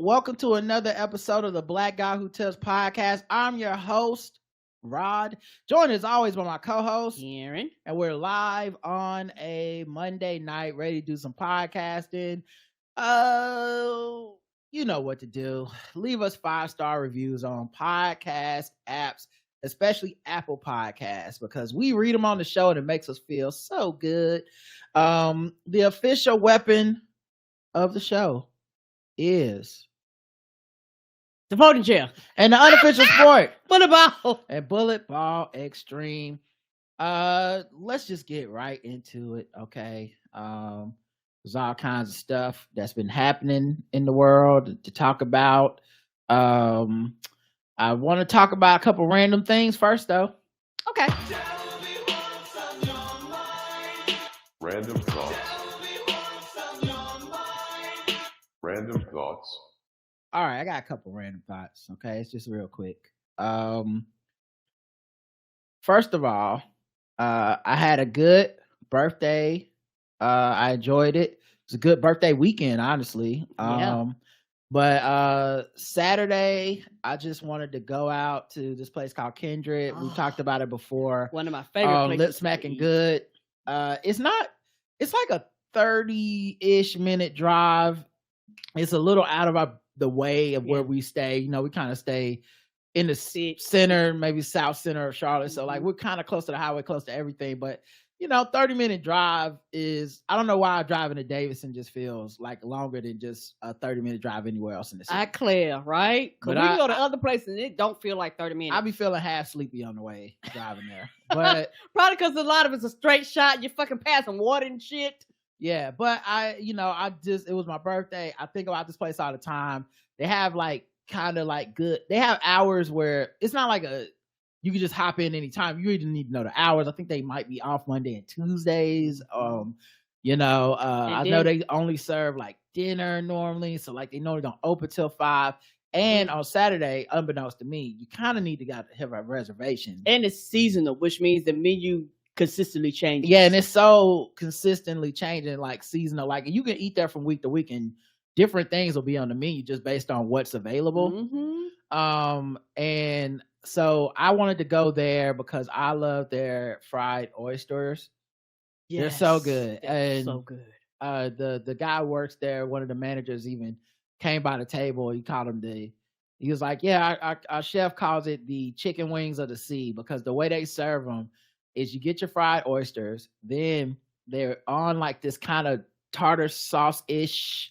Welcome to another episode of the Black Guy Who Tells podcast. I'm your host, Rod, joined as always by my co-host, Karen. And we're live on a Monday night, ready to do some podcasting. You know what to do. Leave us 5-star reviews on podcast apps, especially Apple Podcasts, because we read them on the show and it makes us feel so good. The official weapon of the show is the folding chair, and the unofficial sport, bullet ball, and bullet ball extreme. Let's just get right into it, okay? There's all kinds of stuff that's been happening in the world to talk about. I want to talk about a couple random things first, though. Okay. Random thoughts. Random thoughts. All right, I got a couple random thoughts. Okay, it's just real quick. First of all, I had a good birthday. I enjoyed it. It was a good birthday weekend, honestly. But Saturday, I just wanted to go out to this place called Kindred. We talked about it before. One of my favorite places. Lip smacking good. It's like a 30-ish minute drive. It's a little out of the way of where we stay. You know, we kind of stay in the center, maybe south center of Charlotte. So like we're kind of close to the highway, close to everything. But 30-minute drive is, I don't know why driving to Davidson just feels like longer than just a 30-minute drive anywhere else in the city. I clear, right? Because we go to other places and it don't feel like 30 minutes. I be feeling half sleepy on the way driving there. But probably because a lot of it's a straight shot. You fucking passing water and shit. Yeah, but it was my birthday. I think about this place all the time. They have they have hours where it's not like you can just hop in anytime. You really need to know the hours. I think they might be off Monday and Tuesdays. I know they only serve like dinner normally. So like they normally don't open till 5. And on Saturday, unbeknownst to me, you kind of need to have a reservation. And it's seasonal, which means the menu consistently changes. Yeah, and it's so consistently changing, like seasonal. Like you can eat there from week to week, and different things will be on the menu just based on what's available. Mm-hmm. And so I wanted to go there because I love their fried oysters. Yes, they're so good. And so good. The guy who works there, one of the managers, even came by the table. He called him he was like, yeah, our chef calls it the chicken wings of the sea, because the way they serve them is you get your fried oysters, then they're on like this kind of tartar sauce-ish,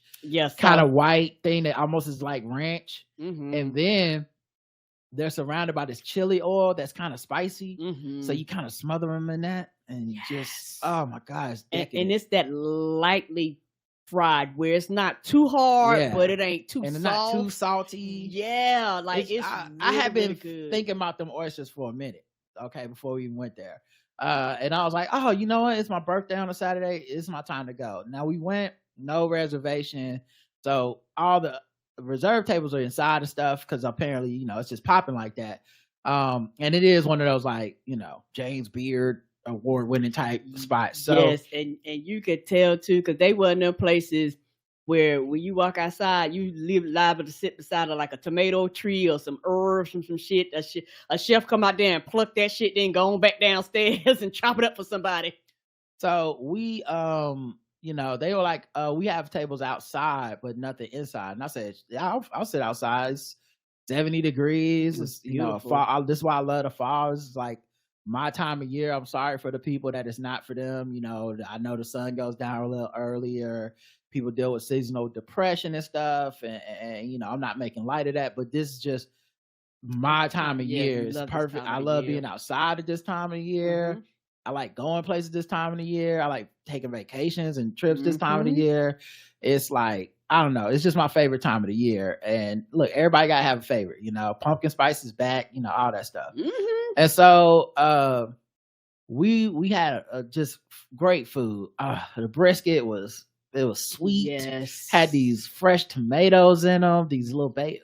kind of white thing that almost is like ranch. Mm-hmm. And then they're surrounded by this chili oil that's kind of spicy. Mm-hmm. So you kind of smother them in that, and just, oh my God, it's and it's that lightly fried where it's not too hard, but it ain't too soft. Not too salty. Yeah, like I have been thinking about them oysters for a minute. Okay, before we even went there. And I was like, oh, you know what? It's my birthday on a Saturday. It's my time to go. Now we went, no reservation. So all the reserve tables are inside and stuff, because apparently, it's just popping like that. And it is one of those like, James Beard award-winning type spots. So yes, and you could tell too, because they were in them places where when you walk outside, you liable to sit beside like a tomato tree or some herbs and some shit. A chef come out there and pluck that shit, then go on back downstairs and chop it up for somebody. So we, they were like, we have tables outside, but nothing inside. And I said, I'll sit outside. It's 70 degrees. It's, fall. This is why I love the fall. It's like my time of year. I'm sorry for the people that it's not for them. I know the sun goes down a little earlier. People deal with seasonal depression and stuff, and I'm not making light of that, but this is just my time of year. It's perfect. I love being outside at this time of year. Mm-hmm. I like going places this time of the year. I like taking vacations and trips this time of the year. It's like, I don't know. It's just my favorite time of the year. And look, everybody got to have a favorite, pumpkin spice is back, all that stuff. Mm-hmm. And so we had just great food. The brisket was sweet. Yes. Had these fresh tomatoes in them, these little baby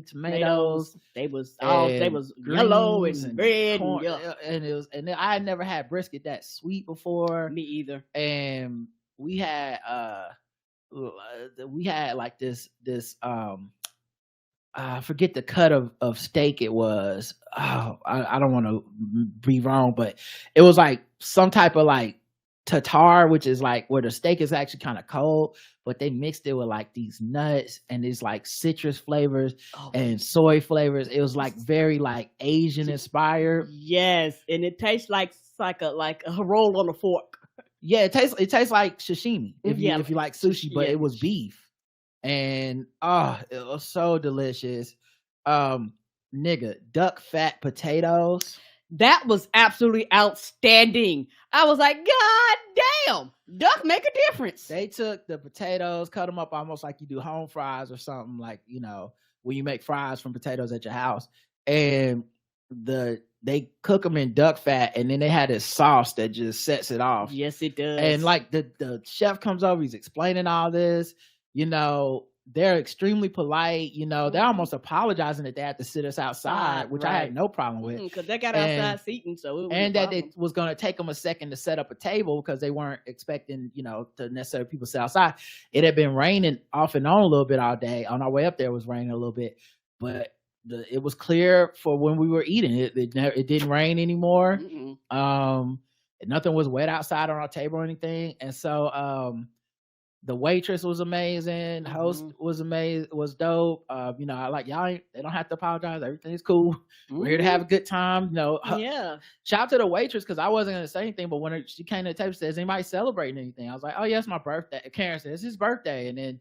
tomatoes. They was yellow and red and I had never had brisket that sweet before. Me either. And we had like this I forget the cut of steak it was. Oh, I don't want to be wrong, but it was like some type of like tartare, which is like where the steak is actually kind of cold, but they mixed it with like these nuts and these like citrus flavors and soy flavors. It was like very like Asian inspired. Yes, and it tastes like a roll on a fork. Yeah, it tastes like sashimi if you like sushi, but it was beef. And it was so delicious. Nigga, duck fat potatoes. That was absolutely outstanding. I was like, God damn, duck make a difference. They took the potatoes, cut them up almost like you do home fries or something, like, you know, when you make fries from potatoes at your house. And they cook them in duck fat, and then they had this sauce that just sets it off. Yes, it does. And like the chef comes over, he's explaining all this, you know. They're extremely polite, you know. They're almost apologizing that they had to sit us outside, which I had no problem with. Because they got outside seating, so and that it was going to take them a second to set up a table because they weren't expecting, you know, to necessarily people sit outside. It had been raining off and on a little bit all day. On our way up there, it was raining a little bit, but it was clear for when we were eating. It didn't rain anymore. Nothing was wet outside on our table or anything, and so the waitress was amazing. Host was amazing. Was dope. You know, I like y'all. They don't have to apologize. Everything's cool. We're here to have a good time. You know. Shout out to the waitress because I wasn't gonna say anything, but when she came to the table, says anybody celebrating anything? I was like, oh yeah, it's my birthday. Karen said it's his birthday, and then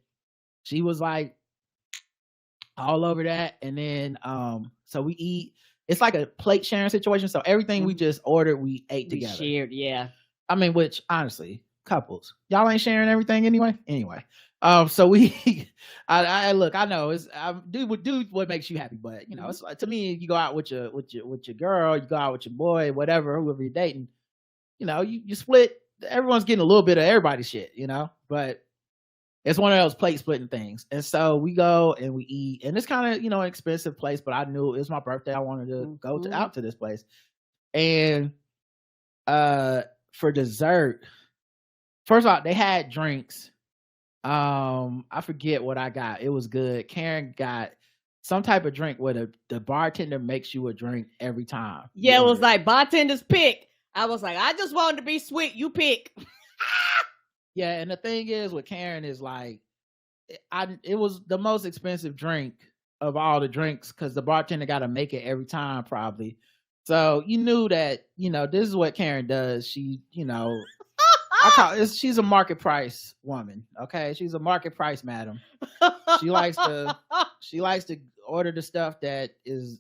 she was like all over that. And then so we eat. It's like a plate sharing situation. So everything we just ordered, we ate together. Shared, yeah. I mean, which honestly. Couples, y'all ain't sharing everything anyway. So we, I look, I know it's do what makes you happy, but you know, it's like, to me, you go out with your girl, you go out with your boy, whatever, whoever you're dating, you know, you split. Everyone's getting a little bit of everybody's shit, you know, but it's one of those plate splitting things. And so we go and we eat, and it's kind of, you know, an expensive place, but I knew it was my birthday. I wanted to go out to this place, and for dessert. First of all, they had drinks. I forget what I got. It was good. Karen got some type of drink where the bartender makes you a drink every time. Yeah, it was like bartender's pick. I was like, I just wanted to be sweet. You pick. Yeah, and the thing is with Karen is like, it was the most expensive drink of all the drinks because the bartender got to make it every time probably. So you knew that, you know, this is what Karen does. She, you know... she's a market price woman. Okay, she's a market price madam. She likes to order the stuff that is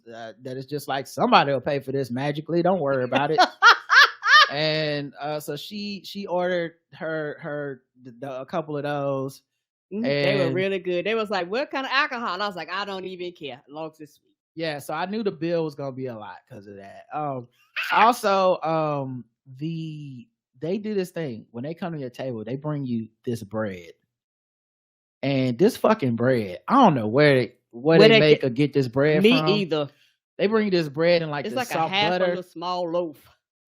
just like somebody will pay for this magically. Don't worry about it. And so she ordered her a couple of those. And they were really good. They was like, what kind of alcohol? And I was like, I don't even care, as long as it's sweet. Yeah, so I knew the bill was gonna be a lot because of that. Also, they do this thing when they come to your table, they bring you this bread. And this fucking bread, I don't know where they make or get this bread from. Me either. They bring you this bread and it's like a half butter. of a small loaf.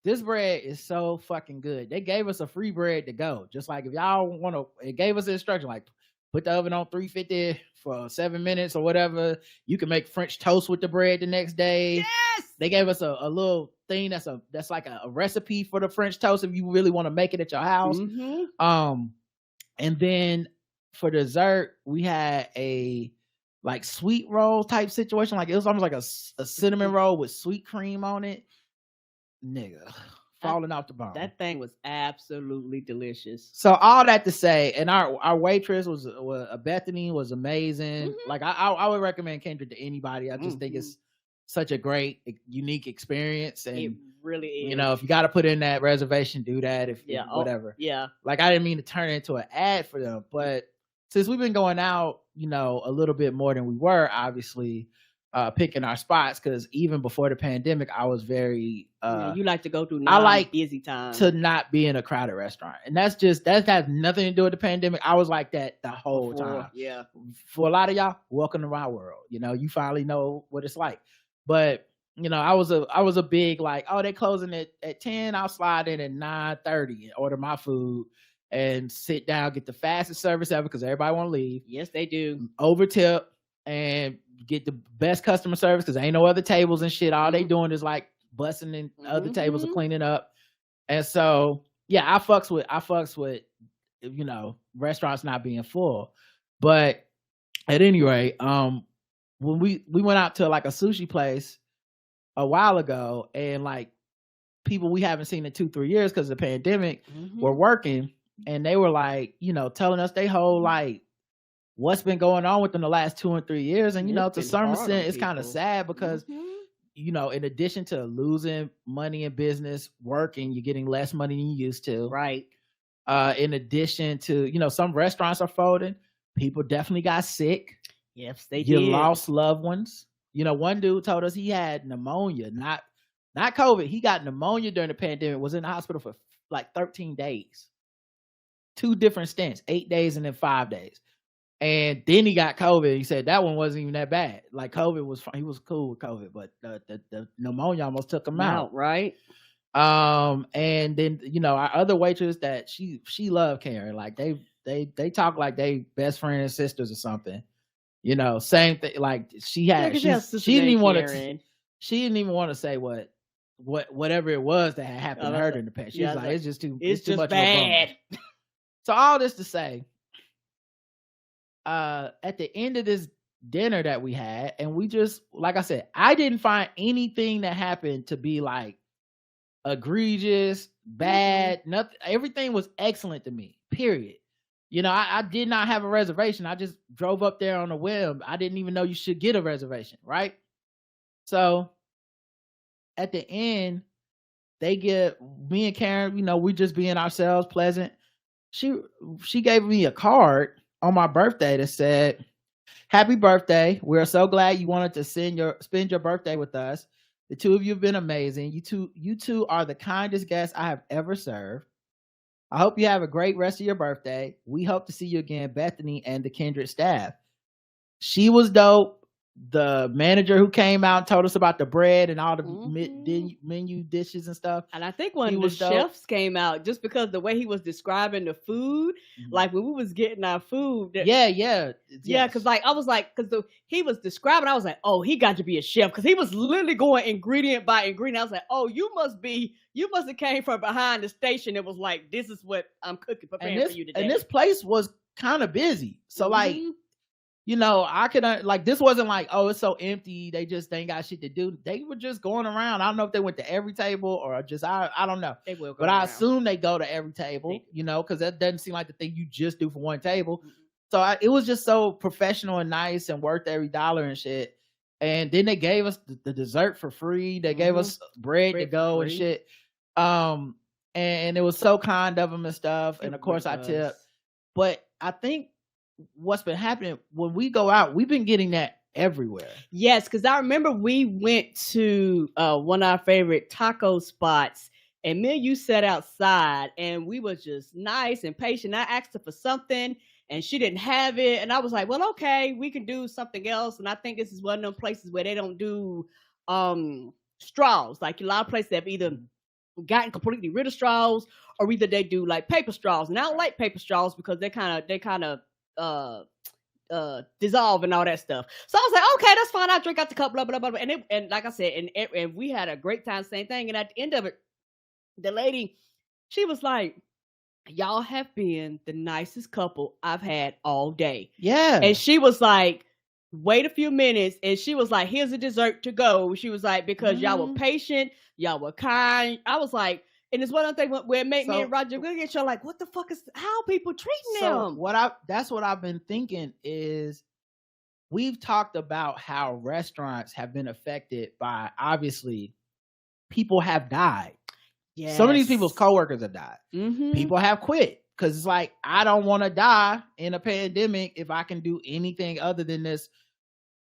This bread is so fucking good. They gave us a free bread to go. Just like if y'all want to, it gave us an instruction like put the oven on 350 for 7 minutes or whatever. You can make French toast with the bread the next day. Yes. They gave us a little thing that's like a recipe for the French toast if you really want to make it at your house. And then for dessert, we had a like sweet roll type situation. Like it was almost like a cinnamon roll with sweet cream on it. Nigga, falling off the bone. That thing was absolutely delicious. So all that to say, and our waitress was Bethany was amazing. Like I would recommend Kendrick to anybody. I just think it's such a great, unique experience, and it really is. You know, if you got to put in that reservation, do that. If whatever. Like I didn't mean to turn it into an ad for them, but since we've been going out, you know, a little bit more than we were, obviously, picking our spots, because even before the pandemic, I was very you like to go through busy time to not be in a crowded restaurant, and that has nothing to do with the pandemic. I was like that the whole time. Yeah, for a lot of y'all, welcome to my world. You know, you finally know what it's like. But you know, I was a big like, oh, they're closing at 10. I'll slide in at 9:30 and order my food and sit down, get the fastest service ever because everybody want to leave. Yes, they do. Over tip. and get the best customer service because ain't no other tables and shit. All they doing is like busting in other tables and cleaning up. And so, yeah, I fucks with, you know, restaurants not being full. But at any rate, when we went out to like a sushi place a while ago, and like people we haven't seen in 2-3 years because of the pandemic were working, and they were like, you know, telling us they whole like what's been going on with them the last 2 and 3 years. And you know, to some extent it's kind of sad because you know, in addition to losing money in business, working, you're getting less money than you used to. Right. In addition to, you know, some restaurants are folding. People definitely got sick. Yes, they you did. Lost loved ones. You know, one dude told us he had pneumonia, not COVID. He got pneumonia during the pandemic, was in the hospital for like 13 days. 2 different stints, 8 days and then 5 days. And then he got COVID. He said that one wasn't even that bad. Like COVID was, he was cool with COVID, but the pneumonia almost took him out. Right. And then, you know, our other waitress that she loved Karen. Like they talk like they best friend and sisters or something. You know, same thing. Like she didn't even want to. She didn't even want to say whatever it was that had happened to her in the past. She was like, it's just too much bad. So all this to say, at the end of this dinner that we had, and we just, like I said, I didn't find anything that happened to be like egregious, bad, nothing. Everything was excellent to me, period. You know, I did not have a reservation. I just drove up there on a whim. I didn't even know you should get a reservation, right? So at the end, they get me and Karen, you know, we just being ourselves, pleasant. She gave me a card on my birthday that said, "Happy birthday. We're so glad you wanted to spend your birthday with us. The two of you have been amazing. You two are the kindest guests I have ever served. I hope you have a great rest of your birthday. We hope to see you again, Bethany and the Kindred staff." She was dope. The manager who came out and told us about the bread and all the menu dishes and stuff. And I think one of the chefs came out just because the way he was describing the food, like when we was getting our food. Yeah. Because like I was like, because he was describing, I was like, oh, he got to be a chef because he was literally going ingredient by ingredient. I was like, oh, you must have came from behind the station. It was like, this is what I'm preparing for you today. And this place was kind of busy, so like. You know, I could like, this wasn't like, oh, it's so empty, they ain't got shit to do. They were just going around. I don't know if they went to every table or just I don't know. They will go but around. I assume they go to every table, you know, because that doesn't seem like the thing you just do for one table. So it was just so professional and nice and worth every dollar and shit. And then they gave us the dessert for free. They gave us bread to go and shit. And it was so kind of them and stuff. And of course I tipped. But I think what's been happening when we go out, we've been getting that everywhere. Yes, because I remember we went to one of our favorite taco spots, and me and you sat outside, and we were just nice and patient. I asked her for something, and she didn't have it, and I was like, well, okay, we can do something else. And I think this is one of them places where they don't do straws. Like a lot of places have either gotten completely rid of straws, or either they do like paper straws. And I don't like paper straws because they kind of dissolve and all that stuff. So I was like, okay, that's fine. I'll drink out the cup, blah, blah, blah. And like I said, and we had a great time, same thing. And at the end of it, the lady, she was like, y'all have been the nicest couple I've had all day. Yeah. And she was like, wait a few minutes. And she was like, here's a dessert to go. She was like, because y'all were patient, y'all were kind. I was like, and it's one of the things where it made me and Roger good get you like, what the fuck is how people treating them? That's what I've been thinking is we've talked about how restaurants have been affected by, obviously, people have died. Yes. Some of these people's coworkers have died. People have quit because it's like, I don't want to die in a pandemic if I can do anything other than this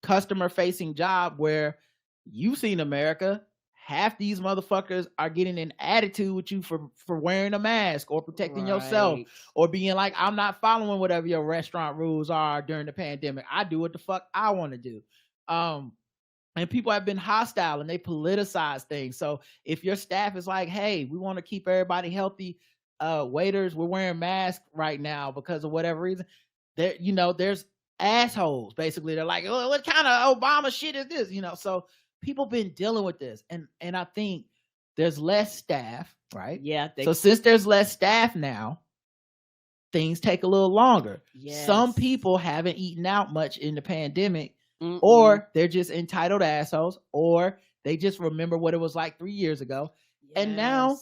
customer facing job where you've seen America. Half these motherfuckers are getting an attitude with you for wearing a mask or protecting yourself or being like, I'm not following whatever your restaurant rules are during the pandemic. I do what the fuck I want to do. And people have been hostile and they politicize things. So if your staff is like, hey, we want to keep everybody healthy, waiters, we're wearing masks right now because of whatever reason, there's assholes. Basically, they're like, oh, what kind of Obama shit is this? So people been dealing with this, and I think there's less staff, right? Yeah. So since there's less staff now, things take a little longer. Yes. Some people haven't eaten out much in the pandemic, or they're just entitled assholes, or they just remember what it was like 3 years ago. Yes. And now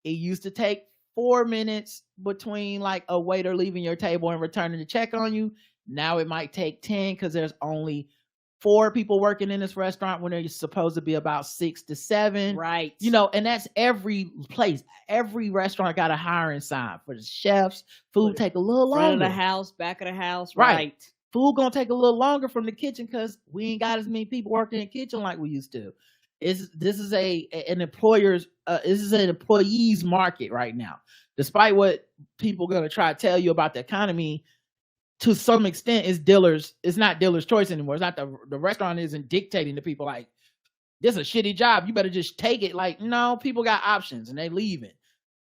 it used to take 4 minutes between like a waiter leaving your table and returning to check on you. Now it might take 10 because there's only 4 people working in this restaurant when there's supposed to be about 6 to 7. Right. And that's every place. Every restaurant got a hiring sign for the chefs. Food take a little longer. Front of the house, back of the house. Right. Food gonna take a little longer from the kitchen because we ain't got as many people working in the kitchen like we used to. This is an employees market right now. Despite what people are gonna try to tell you about the economy, to some extent, it's not dealer's choice anymore. It's not the restaurant isn't dictating to people like, this is a shitty job, you better just take it. Like, no, people got options and they leaving.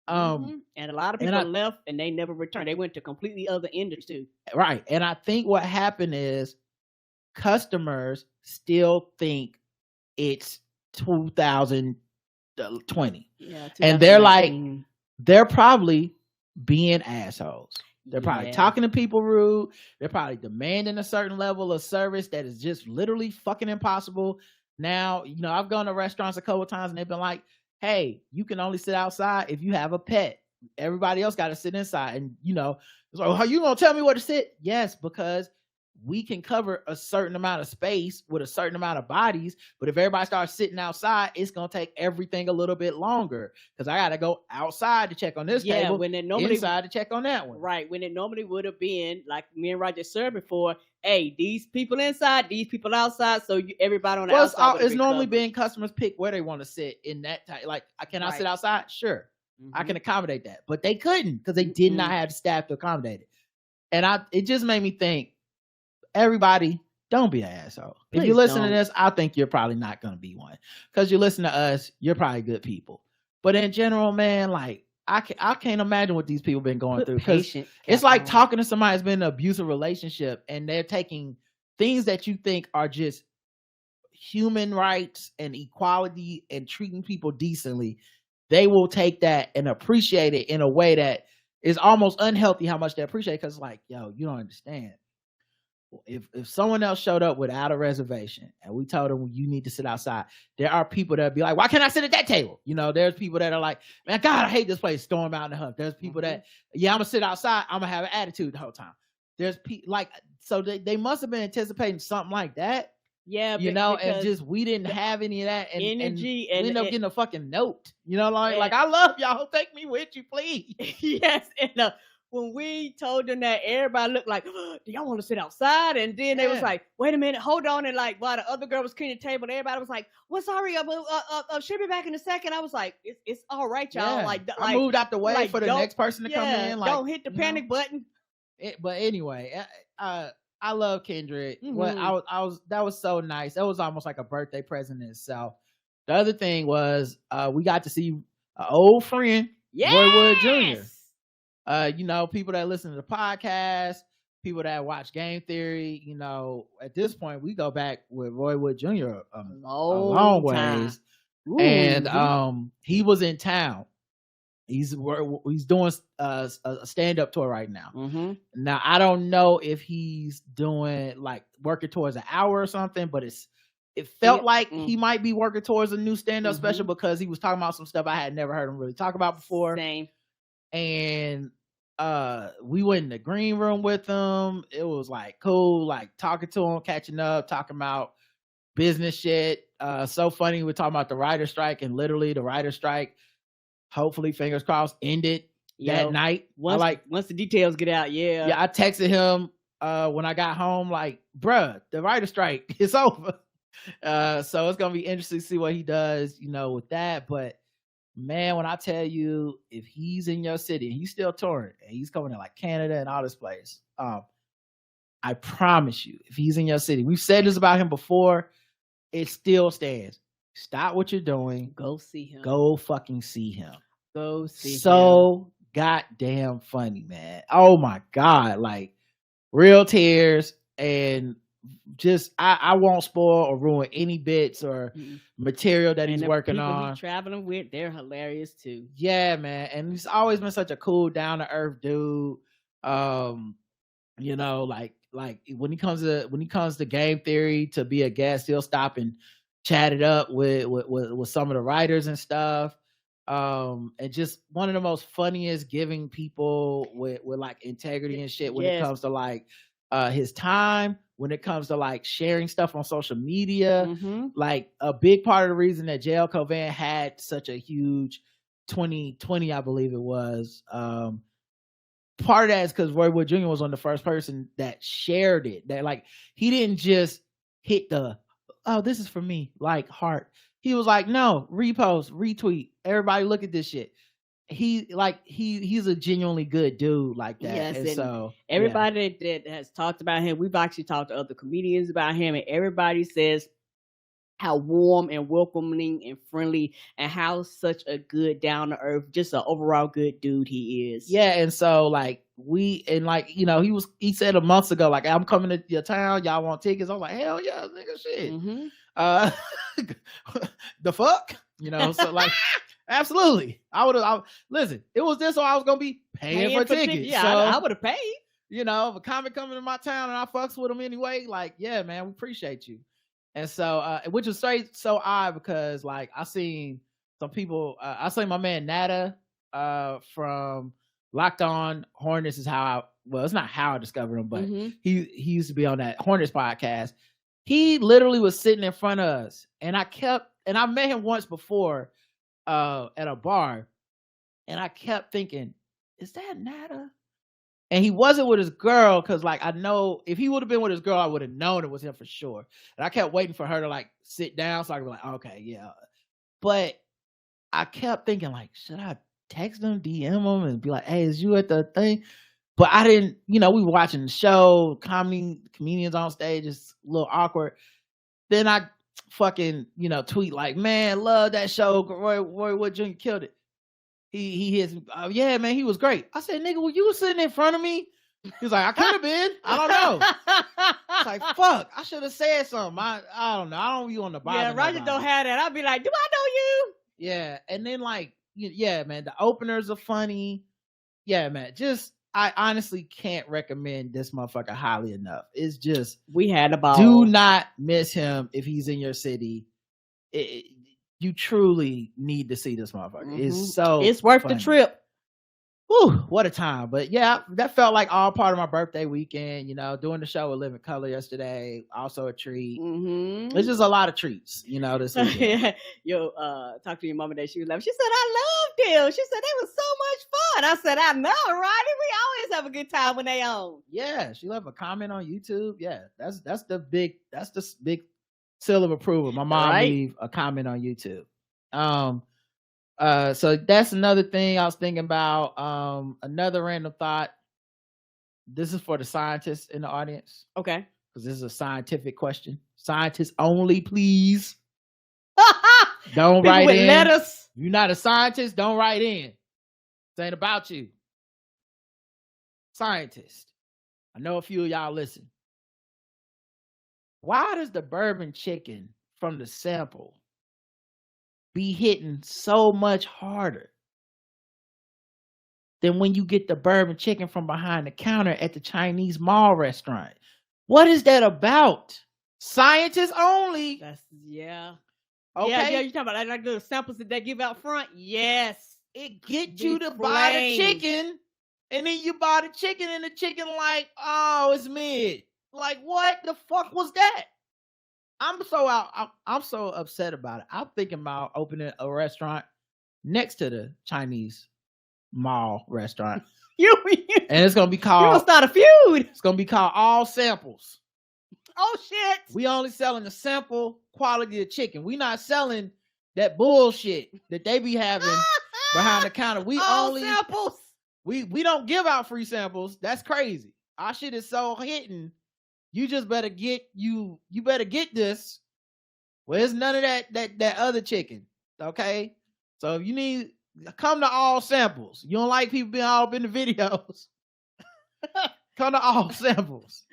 And a lot of people left and they never returned. They went to completely other industries too. Right. And I think what happened is customers still think it's 2020. Yeah, and they're like, they're probably being assholes. They're probably talking to people rude. They're probably demanding a certain level of service that is just literally fucking impossible. Now, I've gone to restaurants a couple of times and they've been like, hey, you can only sit outside if you have a pet. Everybody else got to sit inside. And, it's like, are you going to tell me where to sit? Yes, because we can cover a certain amount of space with a certain amount of bodies. But if everybody starts sitting outside, it's going to take everything a little bit longer because I got to go outside to check on this table, when it normally inside to check on that one. Right. When it normally would have been, like me and Roger said before, hey, these people inside, these people outside. So everybody on the outside. It's normally been customers pick where they want to sit in that time. Like, can I sit outside? Sure. I can accommodate that. But they couldn't because they did not have staff to accommodate it. And it just made me think, everybody, don't be an asshole. Please, if you listen to this, I think you're probably not going to be one. Because you listen to us, you're probably good people. But in general, man, like, I can't imagine what these people been going through. Because it's like talking to somebody who's been in an abusive relationship and they're taking things that you think are just human rights and equality and treating people decently. They will take that and appreciate it in a way that is almost unhealthy how much they appreciate it. Because like, yo, you don't understand. If someone else showed up without a reservation and we told them you need to sit outside, there are people that be like, why can't I sit at that table? There's people that are like, man, God, I hate this place. Storm out in the hump. There's people that, I'm gonna sit outside. I'm gonna have an attitude the whole time. There's people like, so they must have been anticipating something like that. Yeah, and just we didn't have any of that energy, and we ended up getting a fucking note. Like I love y'all. Take me with you, please. Yes, and when we told them that, everybody looked like, oh, do y'all want to sit outside? And then they was like, wait a minute, hold on. And like, while the other girl was cleaning the table, and everybody was like, well, sorry, she'll be back in a second. I was like, it's all right, y'all. Yeah. I moved out the way for the next person to come in. Like, don't hit the panic button. But anyway, I love Kendrick. That was so nice. That was almost like a birthday present in itself. The other thing was we got to see an old friend, Roy Wood Jr. People that listen to the podcast, people that watch Game Theory, at this point we go back with Roy Wood Jr. a long ways. Ooh, and he was in town. He's doing a stand-up tour right now. Now I don't know if he's doing like working towards an hour or something, but it felt like he might be working towards a new stand-up special because he was talking about some stuff I had never heard him really talk about before. Same. And we went in the green room with him. It was like cool, like talking to him, catching up, talking about business shit. So funny, we're talking about the writer's strike, and literally the writer's strike, hopefully, fingers crossed, ended that night. Once the details get out, yeah, I texted him when I got home, like, bruh, the writer's strike is over. So it's gonna be interesting to see what he does, with that. But man, when I tell you, if he's in your city and he's still touring and he's coming to like Canada and all this place, I promise you, if he's in your city, we've said this about him before, it still stands. Stop what you're doing. Go see him. Go fucking see him. Go see him. So goddamn funny, man. Oh my God. Like real tears. and just I won't spoil or ruin any bits or material that he's working on. He's traveling with, they're hilarious too. Yeah, man, and he's always been such a cool, down to earth dude. You know, like when he comes to game theory to be a guest, he'll stop and chat it up with some of the writers and stuff. And just one of the most funniest giving people with like integrity and shit when it comes to like his time, when it comes to like sharing stuff on social media. Like a big part of the reason that JL Covan had such a huge 2020, I believe it was, part of that is because Roy Wood Jr. was one of the first person that shared it. That like he didn't just hit the this is for me like heart. He was like, no, repost, retweet, everybody look at this shit. He's a genuinely good dude like that. Yes, and so everybody that has talked about him, we've actually talked to other comedians about him, and everybody says how warm and welcoming and friendly and how such a good, down to earth, just an overall good dude he is. Yeah, and so like you know, he said a month ago, like, I'm coming to your town, y'all want tickets? I was like, hell yeah, nigga, shit. The fuck? You know, so like absolutely. I listen, it was this, so I was gonna be paying for tickets. Yeah, so, I would have paid. You know, if a comic coming to my town and I fucks with him anyway, like, yeah, man, we appreciate you. And so, which was so odd because like I seen some people, I seen my man Nada from Locked On Hornets is it's not how I discovered him, but he used to be on that Hornets podcast. He literally was sitting in front of us, and I met him once before at a bar, and I kept thinking, is that Nada? And he wasn't with his girl, because like I know if he would have been with his girl, I would have known it was him for sure. And I kept waiting for her to like sit down so I could be like, okay, yeah. But I kept thinking, like, should I text him, DM him, and be like, hey, is you at the thing? But I didn't, you know, we were watching the show, comedians on stage, it's a little awkward. Then I fucking, you know, tweet like, man, love that show. Roy Wood Jr. killed it. He hits me, yeah, man, he was great. I said, nigga, well, you was sitting in front of me. He was like, I could have been. I don't know. It's like, fuck, I should have said something. I don't know. I don't be on the bottom. Yeah, Roger don't have that. I'll be like, do I know you? Yeah, and then like, yeah, man, the openers are funny. Yeah, man, just I honestly can't recommend this motherfucker highly enough. It's just, we had a ball. Do not miss him if he's in your city. You truly need to see this motherfucker. It's worth funny. The trip. Whew, what a time. But yeah, that felt like all part of my birthday weekend, you know, doing the show with Living Color yesterday, also a treat. It's just a lot of treats, you know, this weekend. Yo, talk to your mama that she was like, she said, I loved them. She said, they was so much fun. I said, I know, right? We always have a good time when they on. Yeah, she left a comment on YouTube. Yeah, that's the big seal of approval. My mom leave a comment on YouTube. So that's another thing I was thinking about. Another random thought. This is for the scientists in the audience. Okay. Because this is a scientific question. Scientists only, please. Don't write in. Letters. If you're not a scientist, don't write in. This ain't about you. Scientist. I know a few of y'all listen. Why does the bourbon chicken from the sample be hitting so much harder than when you get the bourbon chicken from behind the counter at the Chinese mall restaurant? What is that about? Scientists only. Yeah. Okay. Yeah, you're talking about like the samples that they give out front. Yes. It gets you to buy the chicken, and then you buy the chicken, and the chicken like, oh, it's mid. Like, what the fuck was that? I'm so upset about it. I'm thinking about opening a restaurant next to the Chinese mall restaurant. And it's gonna be called. You gonna start a feud. It's gonna be called All Samples. Oh shit! We only selling the sample quality of chicken. We not selling that bullshit that they be having behind the counter. We all only samples. We don't give out free samples. That's crazy. Our shit is so hitting. You just better get you better get this. Well, it's none of that other chicken. Okay? So if you need, come to All Samples. You don't like people being all up in the videos. Come to all samples.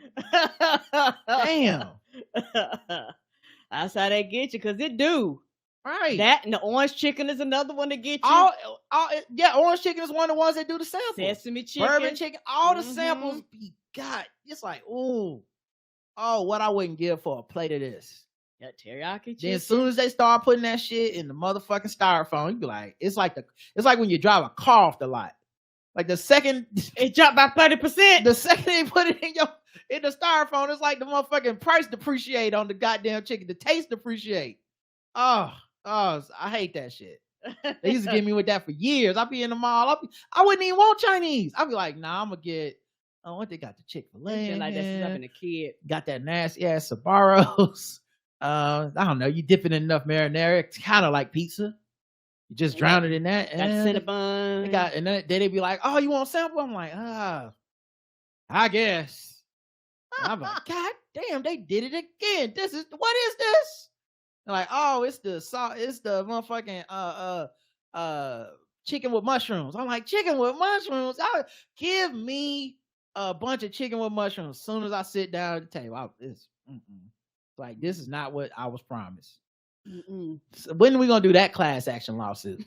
Damn. That's how they get you, because it do. Right. That and the orange chicken is another one to get you. Orange chicken is one of the ones that do the samples. Sesame chicken. Bourbon chicken. All the samples be got. It's like, ooh. Oh, what I wouldn't give for a plate of this. Yeah, teriyaki chicken. Then as soon as they start putting that shit in the motherfucking styrofoam, you be like, it's like when you drive a car off the lot. Like the second it dropped by 30%. The second they put it in the styrofoam, it's like the motherfucking price depreciate on the goddamn chicken. The taste depreciate. Oh, I hate that shit. They used to get me with that for years. I'd be in the mall. I wouldn't even want Chinese. I'd be like, nah, I'm gonna get. Oh, what they got? The Chick-fil-A. Like that stuff in a kid. Got that nasty ass Sbarros. I don't know. You dip it in enough marinara. It's kind of like pizza. You just drown it in that. Got Cinnabon. And then they'd be like, "Oh, you want a sample?" I'm like, I guess. And I'm like, God damn, they did it again. What is this? They're like, oh, it's the motherfucking chicken with mushrooms. I'm like, chicken with mushrooms? Give me a bunch of chicken with mushrooms as soon as I sit down at the table. Like, this is not what I was promised. So when are we gonna do that class action lawsuit?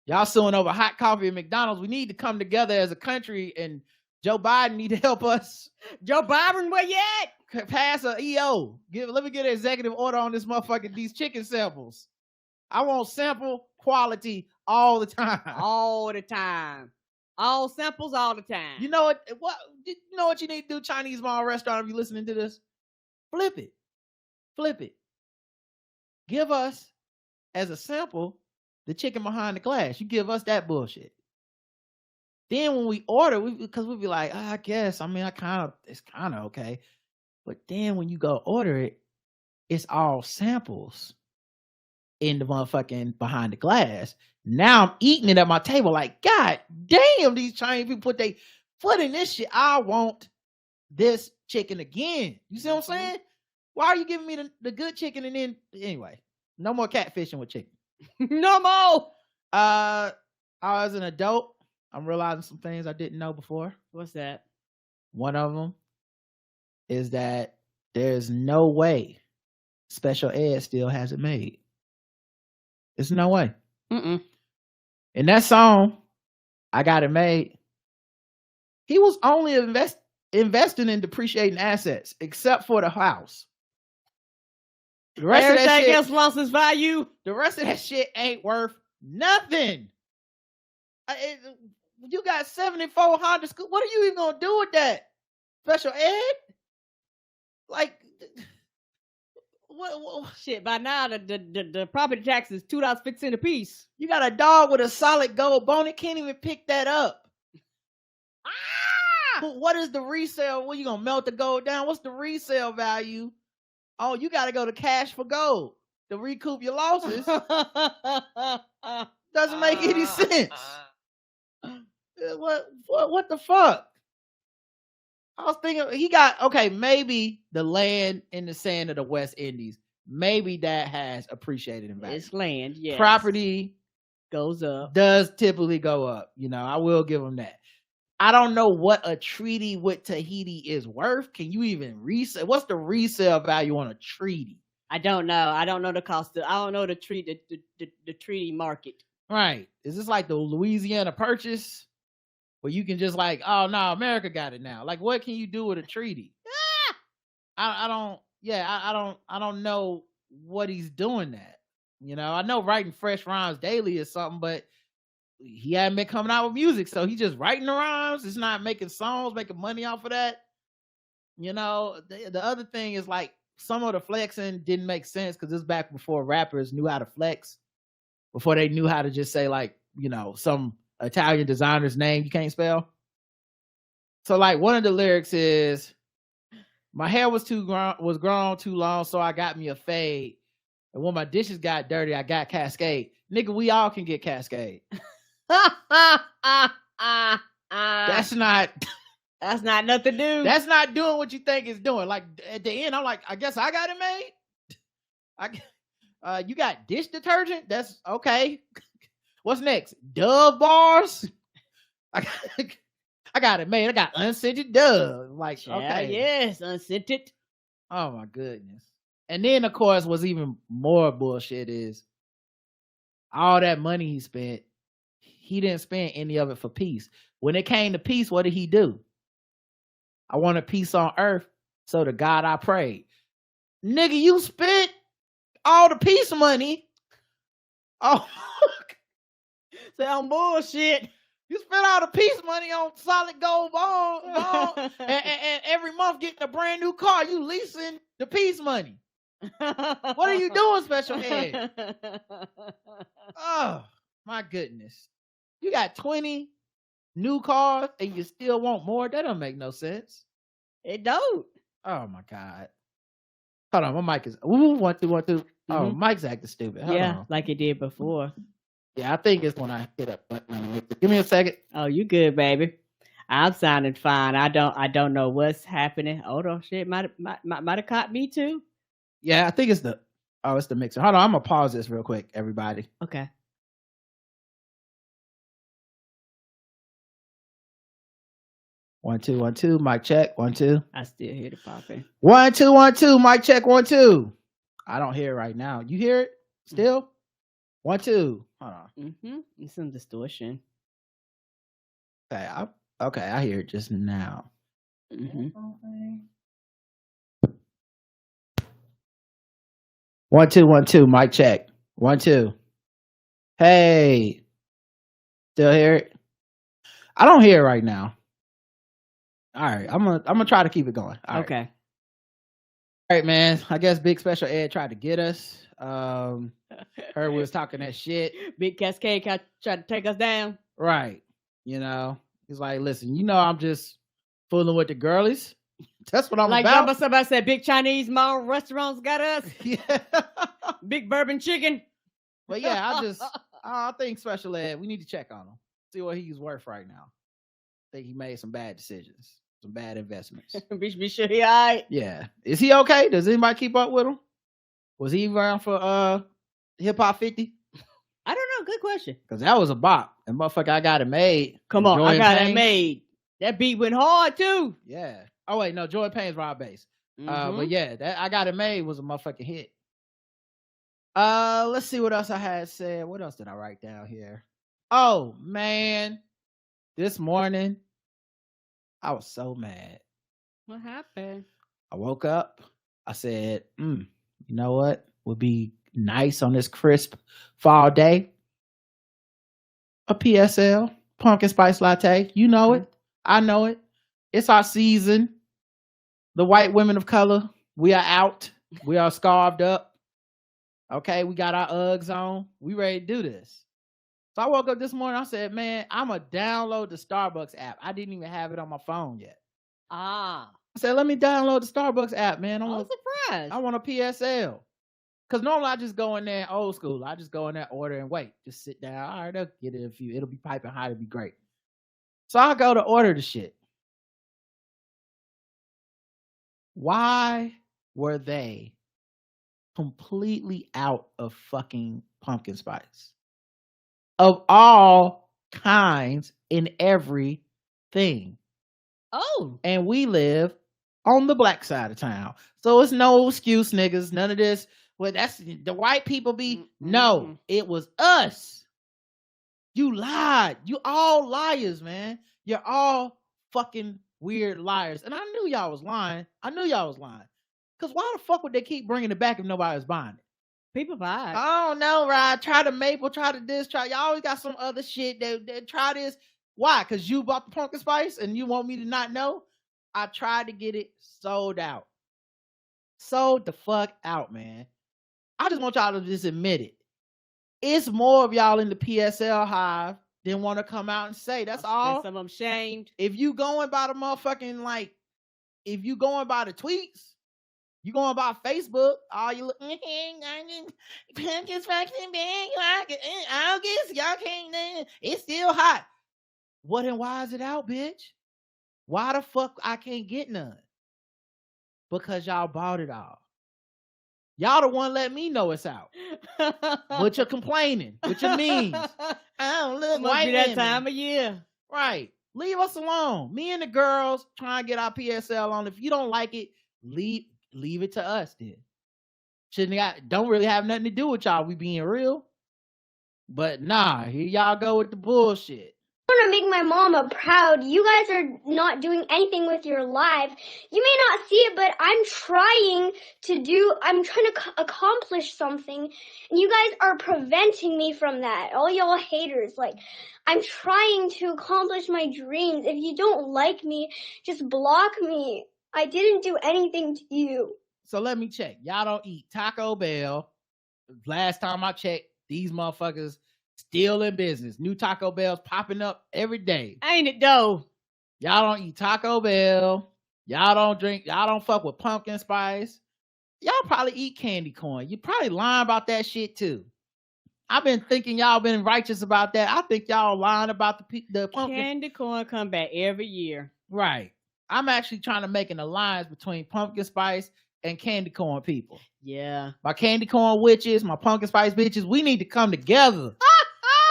Y'all suing over hot coffee at McDonald's. We need to come together as a country, and Joe Biden need to help us. Joe Biden, where you at? Pass a EO. Let me get an executive order on this motherfucking these chicken samples. I want sample quality all the time. All the time. All samples all the time. You know what? You know what you need to do, Chinese mall restaurant, if you're listening to this? Flip it. Give us, as a sample, the chicken behind the glass. You give us that bullshit. Then when we order, because we'll be like, I guess, it's kind of okay. But then when you go order it, it's all samples in the motherfucking behind the glass. Now I'm eating it at my table like, God damn, these Chinese people put their foot in this shit. I want this chicken again. You see what I'm saying? Why are you giving me the good chicken and then, anyway, no more catfishing with chicken. No more. I was an adult. I'm realizing some things I didn't know before. What's that? One of them is that there's no way Special Ed still has it made. There's no way. In that song, I Got It Made, he was only investing in depreciating assets, except for the house. The rest of that shit else lost its value. The rest of that shit ain't worth nothing. You got 74 Honda school. What are you even gonna do with that? Special Ed? Like, what? Shit, by now the property tax is $2.50 a piece. You got a dog with a solid gold bone. It can't even pick that up. What is the resale? What, you gonna melt the gold down? What's the resale value? Oh, you got to go to Cash for Gold to recoup your losses. Doesn't make any sense. What the fuck? I was thinking maybe the land in the sand of the West Indies, maybe that has appreciated in value. It's land, yes. Property goes up. Does typically go up. I will give them that. I don't know what a treaty with Tahiti is worth. Can you even resell? What's the resale value on a treaty? I don't know. I don't know the cost. I don't know the treaty market. Right. Is this like the Louisiana Purchase, where you can just like, oh no, America got it now? Like, what can you do with a treaty? I don't know what he's doing that. I know writing fresh rhymes daily is something, but he hadn't been coming out with music, so he's just writing the rhymes. It's not making songs, making money off of that. The other thing is, like, some of the flexing didn't make sense because this is back before rappers knew how to flex, before they knew how to just say, like, some Italian designer's name you can't spell. So, like, one of the lyrics is, my hair was grown too long, so I got me a fade. And when my dishes got dirty, I got Cascade. Nigga, we all can get Cascade. That's not nothing new. That's not doing what you think it's doing. Like, at the end, I'm like, I guess I got it made. You got dish detergent? That's okay. What's next? Dove bars? I got it made. I got unscented dove. Like, okay. Yes, unscented. Oh my goodness. And then of course what's even more bullshit is all that money he spent, he didn't spend any of it for peace. When it came to peace, what did he do? I wanted peace on earth, so to God I prayed. Nigga, you spent all the peace money. Oh, sound bullshit. You spent all the peace money on solid gold bond and every month getting a brand new car. You leasing the peace money. What are you doing, special ed? Oh, my goodness. You got 20 new cars and you still want more? That don't make no sense. It don't. Oh, my God. Hold on, my mic is... Ooh, 1, 2, 1, 2. Oh, mic's acting stupid. Hold on. Like it did before. Yeah, I think it's when I hit a button. Give me a second. Oh, you good, baby. I'm sounding fine. I don't know what's happening. Hold on, shit. Might have caught me too. Yeah, I think it's the mixer. Hold on, I'm gonna pause this real quick, everybody. Okay. One, two, 1, 2. Mic check. 1, 2. I still hear the popping. 1, 2, 1, 2. Mic check. 1, 2. I don't hear it right now. You hear it still? 1, 2. Hold on. It's some distortion. Okay, I hear it just now. 1, 2, 1, 2. Mic check. 1, 2. Hey, still hear it? I don't hear it right now. All right, I'm gonna try to keep it going. All okay. Right. All right, man. I guess Big Special Ed tried to get us. Her was talking that shit. Big Cascade tried to take us down. Right. You know, he's like, listen, you know, I'm just fooling with the girlies. That's what I'm about. Like somebody said, big Chinese mall restaurants got us. Yeah. Big bourbon chicken. But yeah, I think Special Ed, we need to check on him. See what he's worth right now. I think he made some bad decisions, some bad investments. Be sure he all right. Yeah. Is he okay? Does anybody keep up with him? Was he around for Hip Hop 50? I don't know. Good question. Because that was a bop. And motherfucker, I Got It Made. Come on, I Got It Made. That beat went hard too. Yeah. Oh wait, no, Joy Payne's Rob Bass. But yeah, that I Got It Made was a motherfucking hit. Let's see what else I had said. What else did I write down here? Oh man, this morning I was so mad. What happened? I woke up. I said, you know what would be nice on this crisp fall day? A PSL, pumpkin spice latte. You know it. I know it. It's our season. The white women of color, we are out. We are scarved up. Okay, we got our Uggs on. We ready to do this. So I woke up this morning. I said, man, I'm going to download the Starbucks app. I didn't even have it on my phone yet. I said, let me download the Starbucks app, man. I'm surprised. I want a PSL. Because normally I just go in there old school. I just go in there, order, and wait. Just sit down. All right, I'll get it it'll be piping hot. It'll be great. So I go to order the shit. Why were they completely out of fucking pumpkin spice? Of all kinds in everything. Oh. And we live on the black side of town. So it's no excuse, niggas. None of this. Well, that's the white people be. No, it was us. You lied. You all liars, man. You're all fucking weird liars. And I knew y'all was lying. Because why the fuck would they keep bringing it back if nobody was buying it? People buy it. I don't know, right? Try the maple, try the this, y'all always got some other shit that try this. Why? Because you bought the pumpkin spice and you want me to not know? I tried to get it sold out. Sold the fuck out, man. I just want y'all to just admit it. It's more of y'all in the PSL hive than want to come out and say. That's all. Some of them shamed. If you going by the motherfucking, like, if you going by the tweets, you going by Facebook, all you look, pumpkins fucking big, August, y'all can't, it's still hot. What and why is it out, bitch? Why the fuck I can't get none? Because y'all bought it all. Y'all the one let me know it's out. But you're complaining, with your means. I don't look white be that women. time of year. Right. Leave us alone. Me and the girls try and get our PSL on. If you don't like it, leave it to us then. Don't really have nothing to do with y'all. We being real. But nah, here y'all go with the bullshit. I want to make my mama proud. You guys are not doing anything with your life. You may not see it, but I'm trying to accomplish something, and you guys are preventing me from that. All y'all haters, like, I'm trying to accomplish my dreams. If you don't like me, just block me. I didn't do anything to you. So let me check. Y'all don't eat Taco Bell. Last time I checked, these motherfuckers still in business. New Taco Bells popping up every day. Ain't it though? Y'all don't eat Taco Bell. Y'all don't drink. Y'all don't fuck with pumpkin spice. Y'all probably eat candy corn. You probably lying about that shit too. I've been thinking y'all been righteous about that. I think y'all lying about the pumpkin. Candy corn come back every year. Right. I'm actually trying to make an alliance between pumpkin spice and candy corn people. Yeah. My candy corn witches, my pumpkin spice bitches, we need to come together.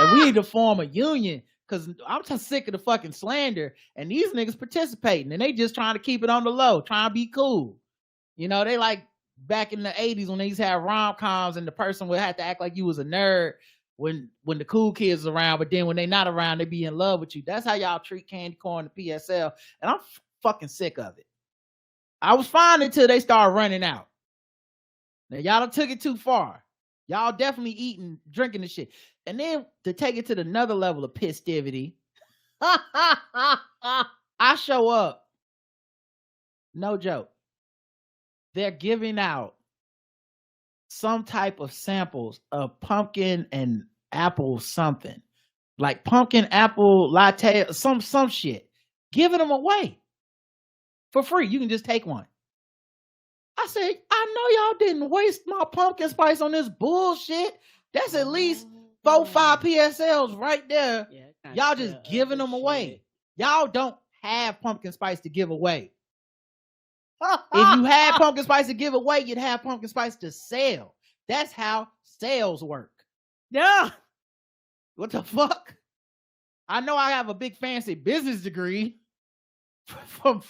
And we need to form a union, because I'm just sick of the fucking slander. And these niggas participating, and they just trying to keep it on the low, trying to be cool. You know, they like back in the 80s when they used to have rom-coms and the person would have to act like you was a nerd when the cool kids are around, but then when they not around, they be in love with you. That's how y'all treat candy corn and PSL. And I'm fucking sick of it. I was fine until they started running out. Now, y'all done took it too far. Y'all definitely eating, drinking the shit. And then to take it to another level of pistivity, I show up. No joke. They're giving out some type of samples of pumpkin and apple something. Like pumpkin apple latte, some shit. Giving them away for free. You can just take one. I said, I know y'all didn't waste my pumpkin spice on this bullshit. That's at least 4-5 PSLs right there. Yeah, y'all just giving them away. Y'all don't have pumpkin spice to give away. If you had pumpkin spice to give away, you'd have pumpkin spice to sell. That's how sales work. Yeah. What the fuck? I know I have a big fancy business degree from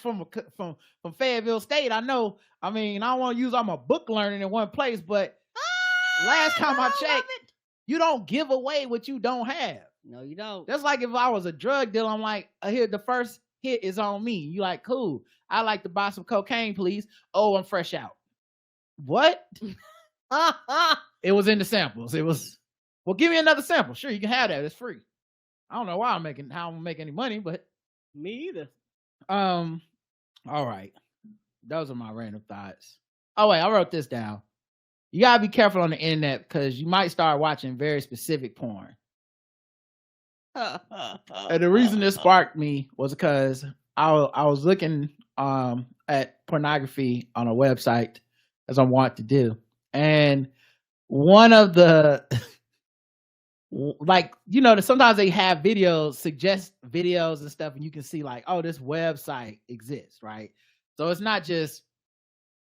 Fayetteville State. I know. I mean, I don't want to use all my book learning in one place, but last time I checked, you don't give away what you don't have. No, you don't. That's like if I was a drug dealer, I'm like, here, the first hit is on me. You like, cool. I like to buy some cocaine, please. Oh, I'm fresh out. What? It was in the samples. It was, well, give me another sample. Sure, you can have that. It's free. I don't know how I'm making any money, but me either. All right. Those are my random thoughts. Oh, wait, I wrote this down. You gotta be careful on the internet because you might start watching very specific porn. And the reason this sparked me was because I was looking at pornography on a website, as I want to do. And one of the like, you know, sometimes they have videos, suggest videos and stuff, and you can see like, oh, this website exists, right? So it's not just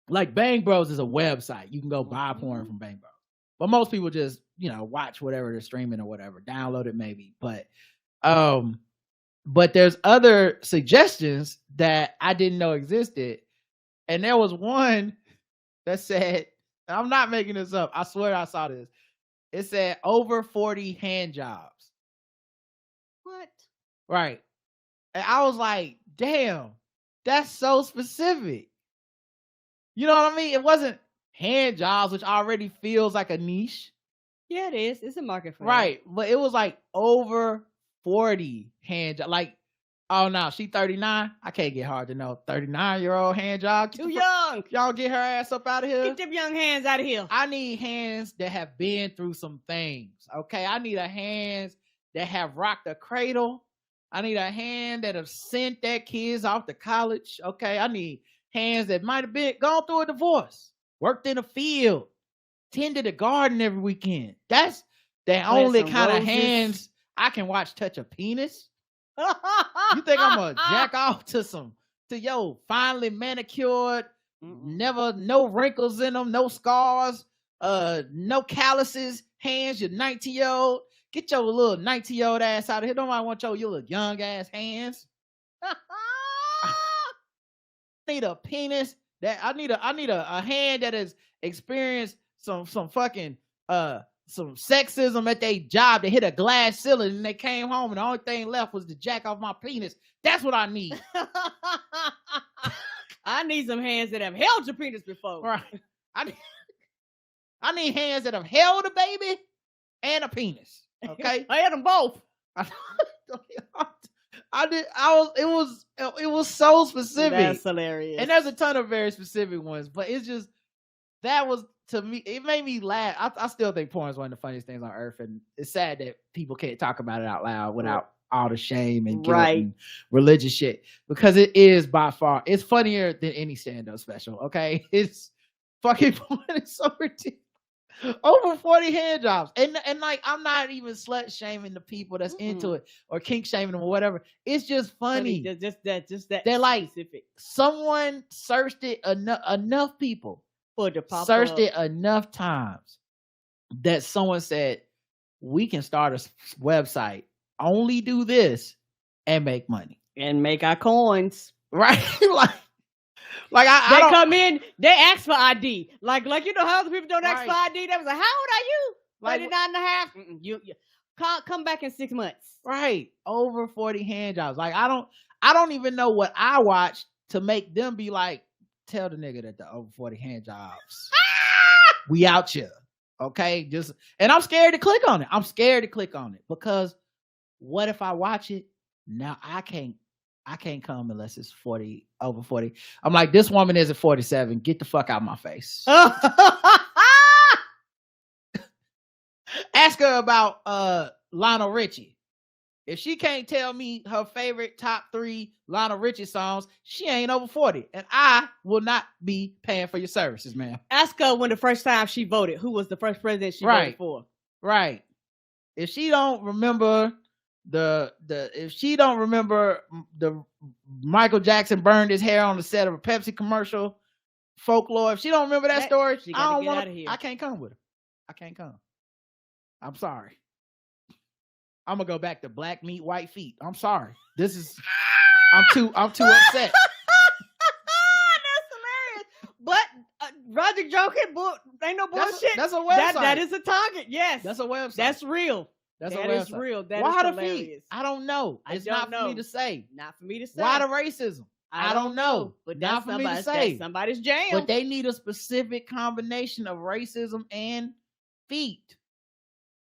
like Bang Bros is a website. You can go buy porn from Bang Bros. But most people just, you know, watch whatever they're streaming or whatever, download it maybe. But there's other suggestions that I didn't know existed. And there was one that said, I'm not making this up. I swear I saw this. It said over 40 hand jobs. What? Right. And I was like, damn, that's so specific. You know what I mean? It wasn't hand jobs, which already feels like a niche. Yeah, it is. It's a market for right. But it was like over 40 hand jobs. Like, oh no, she 39. I can't get hard to know. 39-year-old hand job. Too young. Y'all get her ass up out of here. Get them young hands out of here. I need hands that have been through some things. Okay. I need a hands that have rocked a cradle. I need a hand that have sent their kids off to college. Okay. I need hands that might have been gone through a divorce, worked in a field, tended a garden every weekend. That's the only kind of hands I can watch touch a penis. You think I'm gonna jack off to yo finely manicured, never no wrinkles in them, no scars, no calluses, hands, your 19-year-old. Get your little 19-year-old ass out of here. Nobody want your little young ass hands. need a penis that I need a hand that has experienced some fucking some sexism at their job. They hit a glass ceiling and they came home and the only thing left was to jack off my penis. That's what I need. I need some hands that have held your penis before. Right. I need hands that have held a baby and a penis. Okay. I had them both. It was so specific. That's hilarious. And there's a ton of very specific ones, but it's just, that was, to me, it made me laugh. I still think porn is one of the funniest things on earth, and it's sad that people can't talk about it out loud without all the shame and guilt and religious shit, because it is by far, it's funnier than any stand-up special. Okay, it's fucking porn. It's so ridiculous. Over 40 hand jobs, and like, I'm not even slut shaming the people that's into it or kink shaming them or whatever. It's just funny. Just that. They're like, specific. Someone searched it enough people for the pop searched up. it enough times that someone said, we can start a website, only do this and make money and make our coins. Right. Like they come in, they ask for ID. Like you know how other people don't ask for ID? They was like, how old are you? Like 39 and a half? You come back in 6 months. Right. Over 40 hand jobs. Like I don't even know what I watched to make them be like, tell the nigga that the over 40 hand jobs. We out here. Okay. And I'm scared to click on it. Because what if I watch it? Now I can't come unless it's over 40. I'm like, this woman isn't 47. Get the fuck out of my face. Ask her about Lionel Richie. If she can't tell me her favorite top 3 Lionel Richie songs, she ain't over 40. And I will not be paying for your services, ma'am. Ask her when the first time she voted, who was the first president she voted for. Right. If she don't remember if she don't remember the Michael Jackson burned his hair on the set of a Pepsi commercial folklore, if she don't remember that story, I can't come with her. I can't come. I'm sorry. I'm gonna go back to black meat, white feet. I'm sorry. I'm too upset. That's hilarious. But Roger joking, ain't no bullshit. That's a website. That is a target. Yes, that's a website. That's real. That is real. That Why is the hilarious. feet? I don't know. It's not for me to say. Not for me to say. Why the racism? I don't know. But not for me to say. Somebody's jam. But they need a specific combination of racism and feet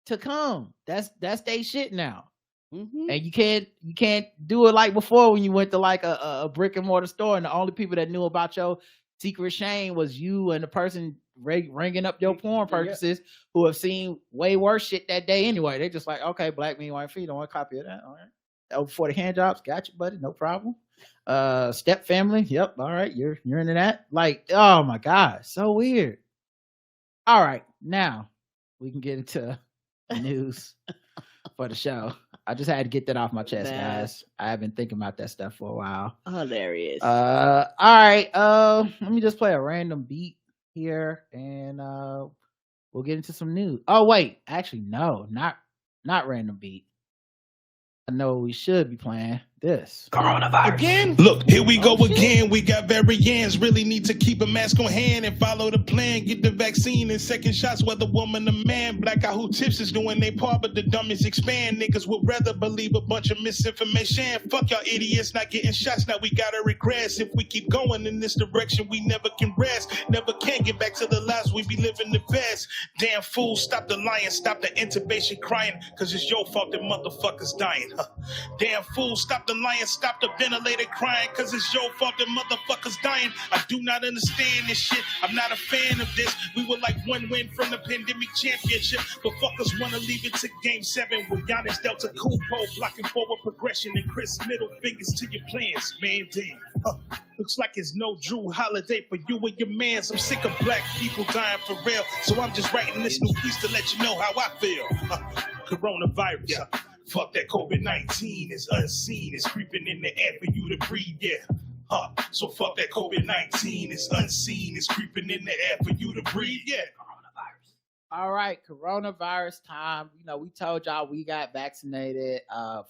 to come. That's they shit now. Mm-hmm. And you can't do it like before when you went to like a brick and mortar store and the only people that knew about your secret shame was you and the person ringing up your porn purchases who have seen way worse shit that day anyway. They just like, okay, black meat, white feet, don't want a copy of that. All right. Over 40 hand jobs, got you, buddy, no problem. Step family, yep, all right, you're into that. Like, oh my God, so weird. All right, now we can get into news for the show. I just had to get that off my chest, guys. I have been thinking about that stuff for a while. Hilarious. All right. Let me just play a random beat here and we'll get into some news. Oh, wait. Actually, no, not random beat. I know we should be playing this. Coronavirus. Again? Look, here we go again. We got variants. Really need to keep a mask on hand and follow the plan. Get the vaccine and second shots, whether woman or man. Black out who tips is doing their part, but the dumbest expand. Niggas would rather believe a bunch of misinformation. Fuck y'all idiots not getting shots. Now we gotta regress. If we keep going in this direction, we never can rest. Never can get back to the lives we be living the best. Damn fool, stop the lying, stop the intubation crying, cause it's your fault that motherfuckers dying. Damn fool, stop the lying, stop the ventilator crying, cause it's your fault that motherfuckers dying. I do not understand this shit. I'm not a fan of this. We were like one win from the pandemic championship, but fuckers wanna leave it to game 7 with Giannis Delta Kupo blocking forward progression and Chris middle fingers to your plans. Man, damn. Looks like it's no Drew Holiday for you and your mans. I'm sick of black people dying for real, so I'm just writing this new piece to let you know how I feel. Coronavirus. Fuck that COVID-19 is unseen. It's creeping in the air for you to breathe, yeah. So fuck that COVID-19 is unseen. It's creeping in the air for you to breathe, yeah. All right, coronavirus time. You know, we told y'all we got vaccinated,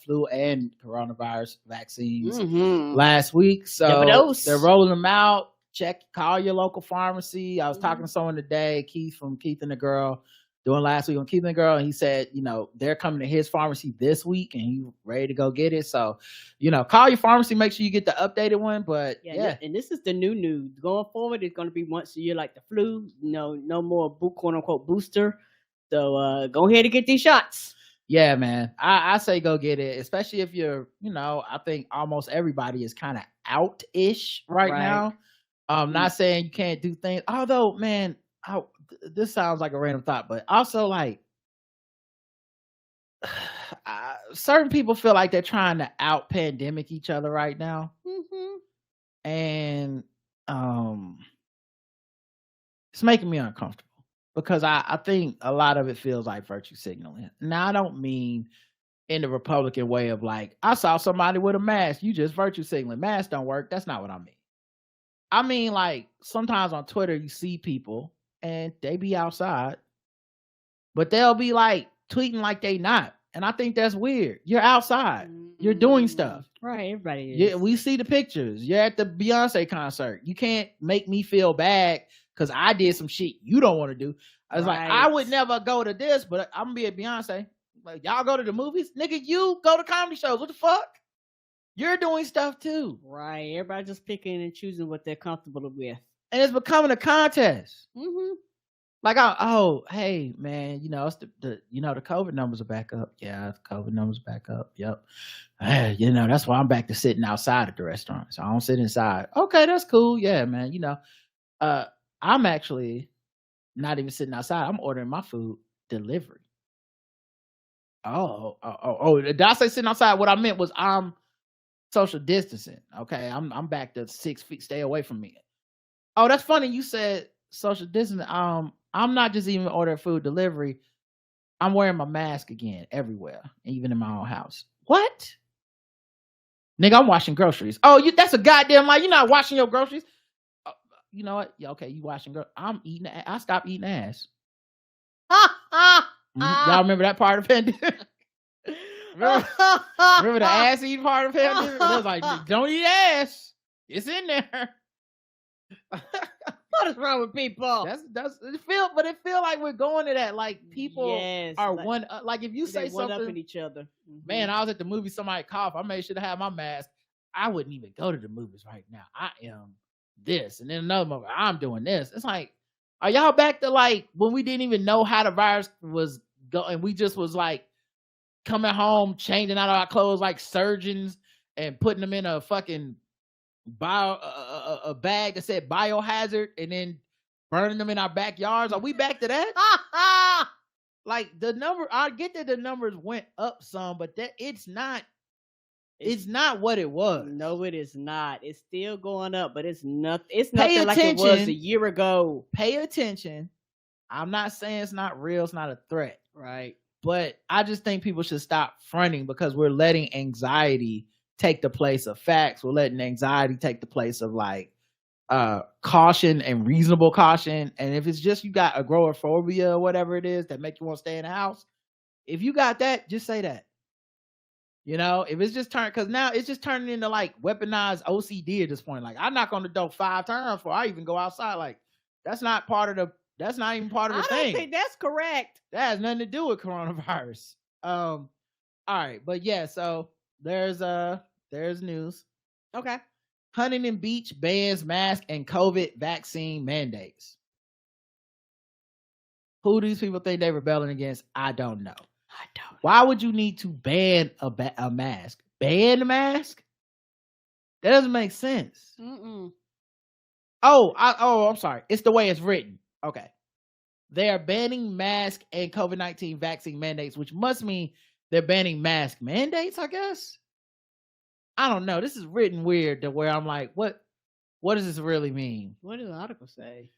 flu and coronavirus vaccines last week. So they're rolling them out. Call your local pharmacy. I was talking to someone today, Keith and the Girl, doing last week on Keith and the Girl, and he said, you know, they're coming to his pharmacy this week and he's ready to go get it. So, you know, call your pharmacy, make sure you get the updated one. But yeah. And this is the new news. Going forward, it's going to be once a year like the flu. No more quote unquote booster. So go ahead and get these shots. Yeah, man. I say go get it, especially if you're, you know, I think almost everybody is kind of out-ish right now. Not saying you can't do things. Although, man, this sounds like a random thought, but also like certain people feel like they're trying to out pandemic each other right now. And it's making me uncomfortable because I think a lot of it feels like virtue signaling. Now, I don't mean in the Republican way of like, I saw somebody with a mask, you just virtue signaling. Masks don't work. That's not what I mean. I mean, like, sometimes on Twitter, you see people and they be outside, but they'll be like tweeting like they not. And I think that's weird. You're outside. You're doing stuff. Right, everybody is. Yeah, we see the pictures. You're at the Beyonce concert. You can't make me feel bad because I did some shit you don't want to do. I was like, I would never go to this, but I'm going to be at Beyonce. Like, y'all go to the movies? Nigga, you go to comedy shows. What the fuck? You're doing stuff too. Right. Everybody just picking and choosing what they're comfortable with. And it's becoming a contest. Like, hey, man, you know, it's the COVID numbers are back up. Yeah, the COVID numbers back up. Yep. You know, that's why I'm back to sitting outside at the restaurant. So I don't sit inside. Okay, that's cool. Yeah, man. You know, I'm actually not even sitting outside. I'm ordering my food delivery. Did I say sitting outside? What I meant was I'm social distancing. Okay, I'm back to 6 feet. Stay away from me. Oh, that's funny. You said social distancing. I'm not just even ordering food delivery. I'm wearing my mask again everywhere, even in my own house. What? Nigga, I'm washing groceries. Oh, that's a goddamn lie. You're not washing your groceries. You know what? Yeah, okay, you washing groceries. I'm eating. I stopped eating ass. Y'all remember that part of the pandemic? remember the ass eating part of the pandemic? It was like, don't eat ass. It's in there. What is wrong with people? That's it feel like we're going to that. Like people are like if you say something, one up in each other. Man, I was at the movie, somebody coughed. I made sure to have my mask. I wouldn't even go to the movies right now. I am this, and then another movie. I'm doing this. It's like, are y'all back to like when we didn't even know how the virus was going? We just was like coming home, changing out our clothes like surgeons and putting them in a fucking a bag that said biohazard and then burning them in our backyards. Are we back to that? Like the number, I get that the numbers went up some, but that it's not what it was. No, it is not. It's still going up, but it's nothing like it was a year ago. Pay attention. I'm not saying it's not real, it's not a threat. Right. But I just think people should stop fronting because we're letting anxiety take the place of facts. We're letting anxiety take the place of like caution and reasonable caution. And if it's just you got agoraphobia or whatever it is that make you want to stay in the house, if you got that, just say that. You know, if it's just because now it's just turning into like weaponized OCD at this point. Like I knock on the door 5 times before I even go outside. Like that's not even part of the thing. I don't think that's correct. That has nothing to do with coronavirus. All right, but yeah, so there's news. Okay. Huntington Beach bans mask and COVID vaccine mandates. Who do these people think they're rebelling against? I don't know. Why would you need to ban a mask? Ban a mask? That doesn't make sense. I'm sorry. It's the way it's written. Okay. They are banning mask and COVID-19 vaccine mandates, which must mean they're banning mask mandates, I guess. I don't know. This is written weird to where I'm like, what does this really mean? What does the article say?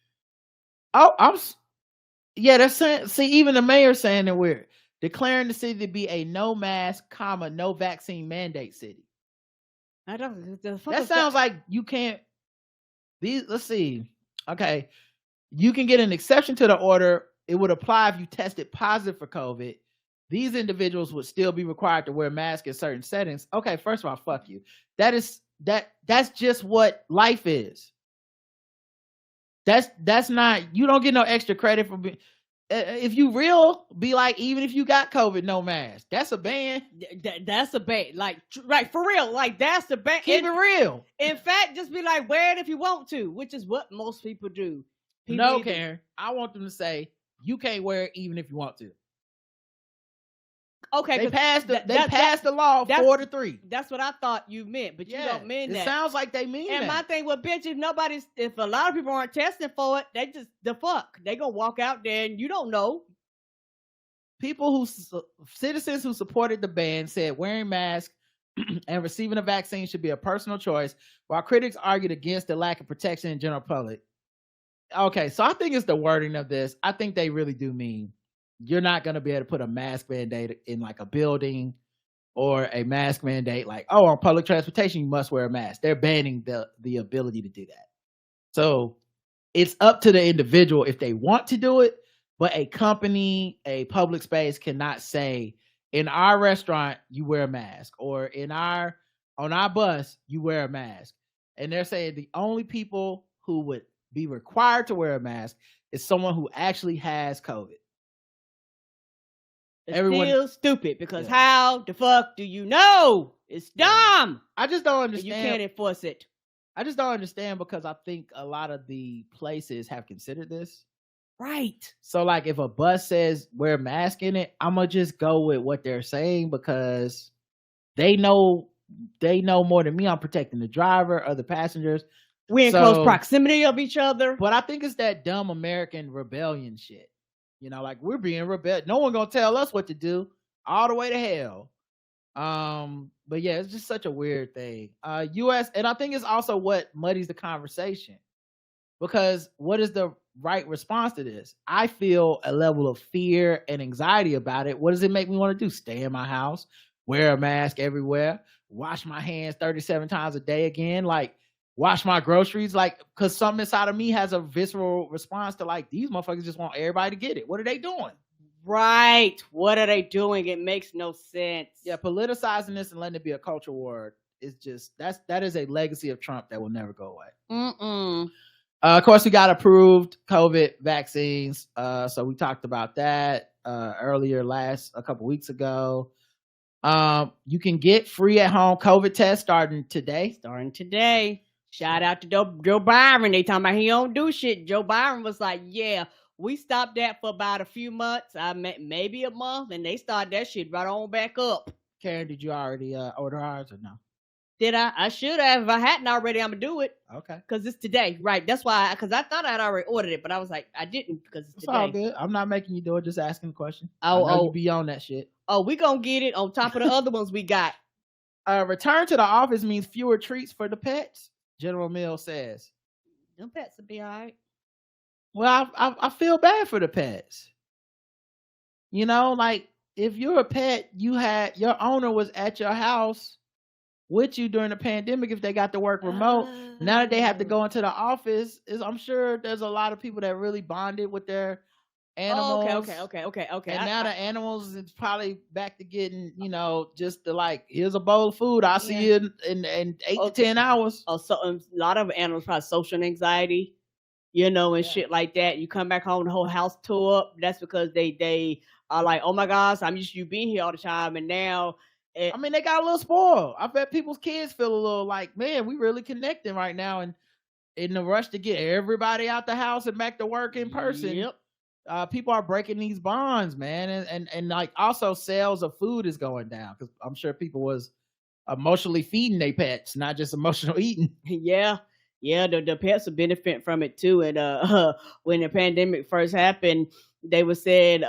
They're saying, see, even the mayor's saying it weird. Declaring the city to be a no mask, no vaccine mandate city. I don't. That sounds like you can't. Let's see. Okay, you can get an exception to the order it would apply if you tested positive for COVID. These individuals would still be required to wear masks in certain settings. Okay, first of all, fuck you. That's just what life is. That's not, you don't get no extra credit for being, if you real, be like, even if you got COVID, no mask. That's a ban. That's a ban. Like, right, for real. Like, that's a ban. Keep it real. In fact, just be like, wear it if you want to, which is what most people do. No, Karen. I want them to say, you can't wear it even if you want to. Okay, they passed the law 4-3. That's what I thought you meant, but you don't mean that. It sounds like they mean and that. My thing with bitch, if a lot of people aren't testing for it, they just they gonna walk out there and you don't know. Citizens who supported the ban said wearing masks and receiving a vaccine should be a personal choice, while critics argued against the lack of protection in general public. Okay, so I think it's the wording of this. I think they really do mean you're not going to be able to put a mask mandate in like a building, or a mask mandate like, oh, on public transportation, you must wear a mask. They're banning the ability to do that. So it's up to the individual if they want to do it, but a company, a public space cannot say, in our restaurant, you wear a mask, or on our bus, you wear a mask. And they're saying the only people who would be required to wear a mask is someone who actually has COVID. Everyone still stupid, because how the fuck do you know? It's dumb. I just don't understand. You can't enforce it. I just don't understand, because I think a lot of the places have considered this. Right. So like if a bus says wear a mask in it, I'm going to just go with what they're saying, because they know more than me. I'm protecting the driver, other passengers. We're in close proximity of each other. But I think it's that dumb American rebellion shit. You know, like we're being rebel. No one gonna tell us what to do, all the way to hell. But yeah, it's just such a weird thing. US, and I think it's also what muddies the conversation, because what is the right response to this? I feel a level of fear and anxiety about it. What does it make me want to do? Stay in my house, wear a mask everywhere, wash my hands 37 times a day again, like wash my groceries, like, because something inside of me has a visceral response to like, these motherfuckers just want everybody to get it. What are they doing? Right. What are they doing? It makes no sense. Yeah, politicizing this and letting it be a culture war is just, that is a legacy of Trump that will never go away. Of course, we got approved COVID vaccines. So we talked about that earlier a couple weeks ago. You can get free at home COVID tests starting today. Shout out to Joe Byron. They talking about he don't do shit. Joe Byron was like, yeah, we stopped that for about a few months, maybe a month, and they started that shit right on back up. Karen, did you already order ours or no? Did I? I should have. If I hadn't already, I'm going to do it. Okay. Because it's today. Right. That's why, because I thought I'd already ordered it, but I was like, I didn't, because it's today. All good. I'm not making you do it, just asking a question. You be on that shit. Oh, we going to get it on top of the other ones we got. Return to the office means fewer treats for the pets, General Mills says. Them pets will be all right. Well, I feel bad for the pets. You know, like if you're a pet, your owner was at your house with you during the pandemic. If they got to work remote, now that they have to go into the office, I'm sure there's a lot of people that really bonded with their animals. Okay. And now the animals is probably back to getting, just the like, here's a bowl of food. I'll see you in 8 to 10 hours. Oh, so a lot of animals probably social anxiety, and shit like that. You come back home, the whole house tore up. That's because they are like, oh my gosh, I'm used to you being here all the time, and now. I mean, they got a little spoiled. I bet people's kids feel a little like, man, we really connecting right now, and in the rush to get everybody out the house and back to work in person. Yep. People are breaking these bonds, man, and like also sales of food is going down, because I'm sure people was emotionally feeding their pets, not just emotional eating. Yeah, the pets will benefit from it too. And when the pandemic first happened, they were said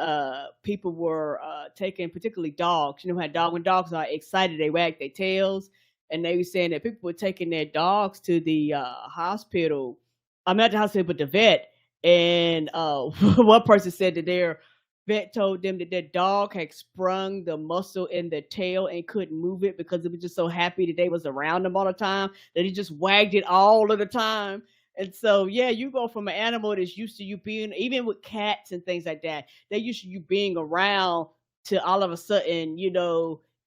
people were taking, particularly dogs. When dogs are excited, they wag their tails, and they were saying that people were taking their dogs to the hospital. I'm not the hospital, but the vet. And one person said that their vet told them that their dog had sprung the muscle in the tail and couldn't move it because it was just so happy that they was around them all the time that he just wagged it all of the time. And so, yeah, you go from an animal that's used to you being, even with cats and things like that, they're used to you being around to all of a sudden,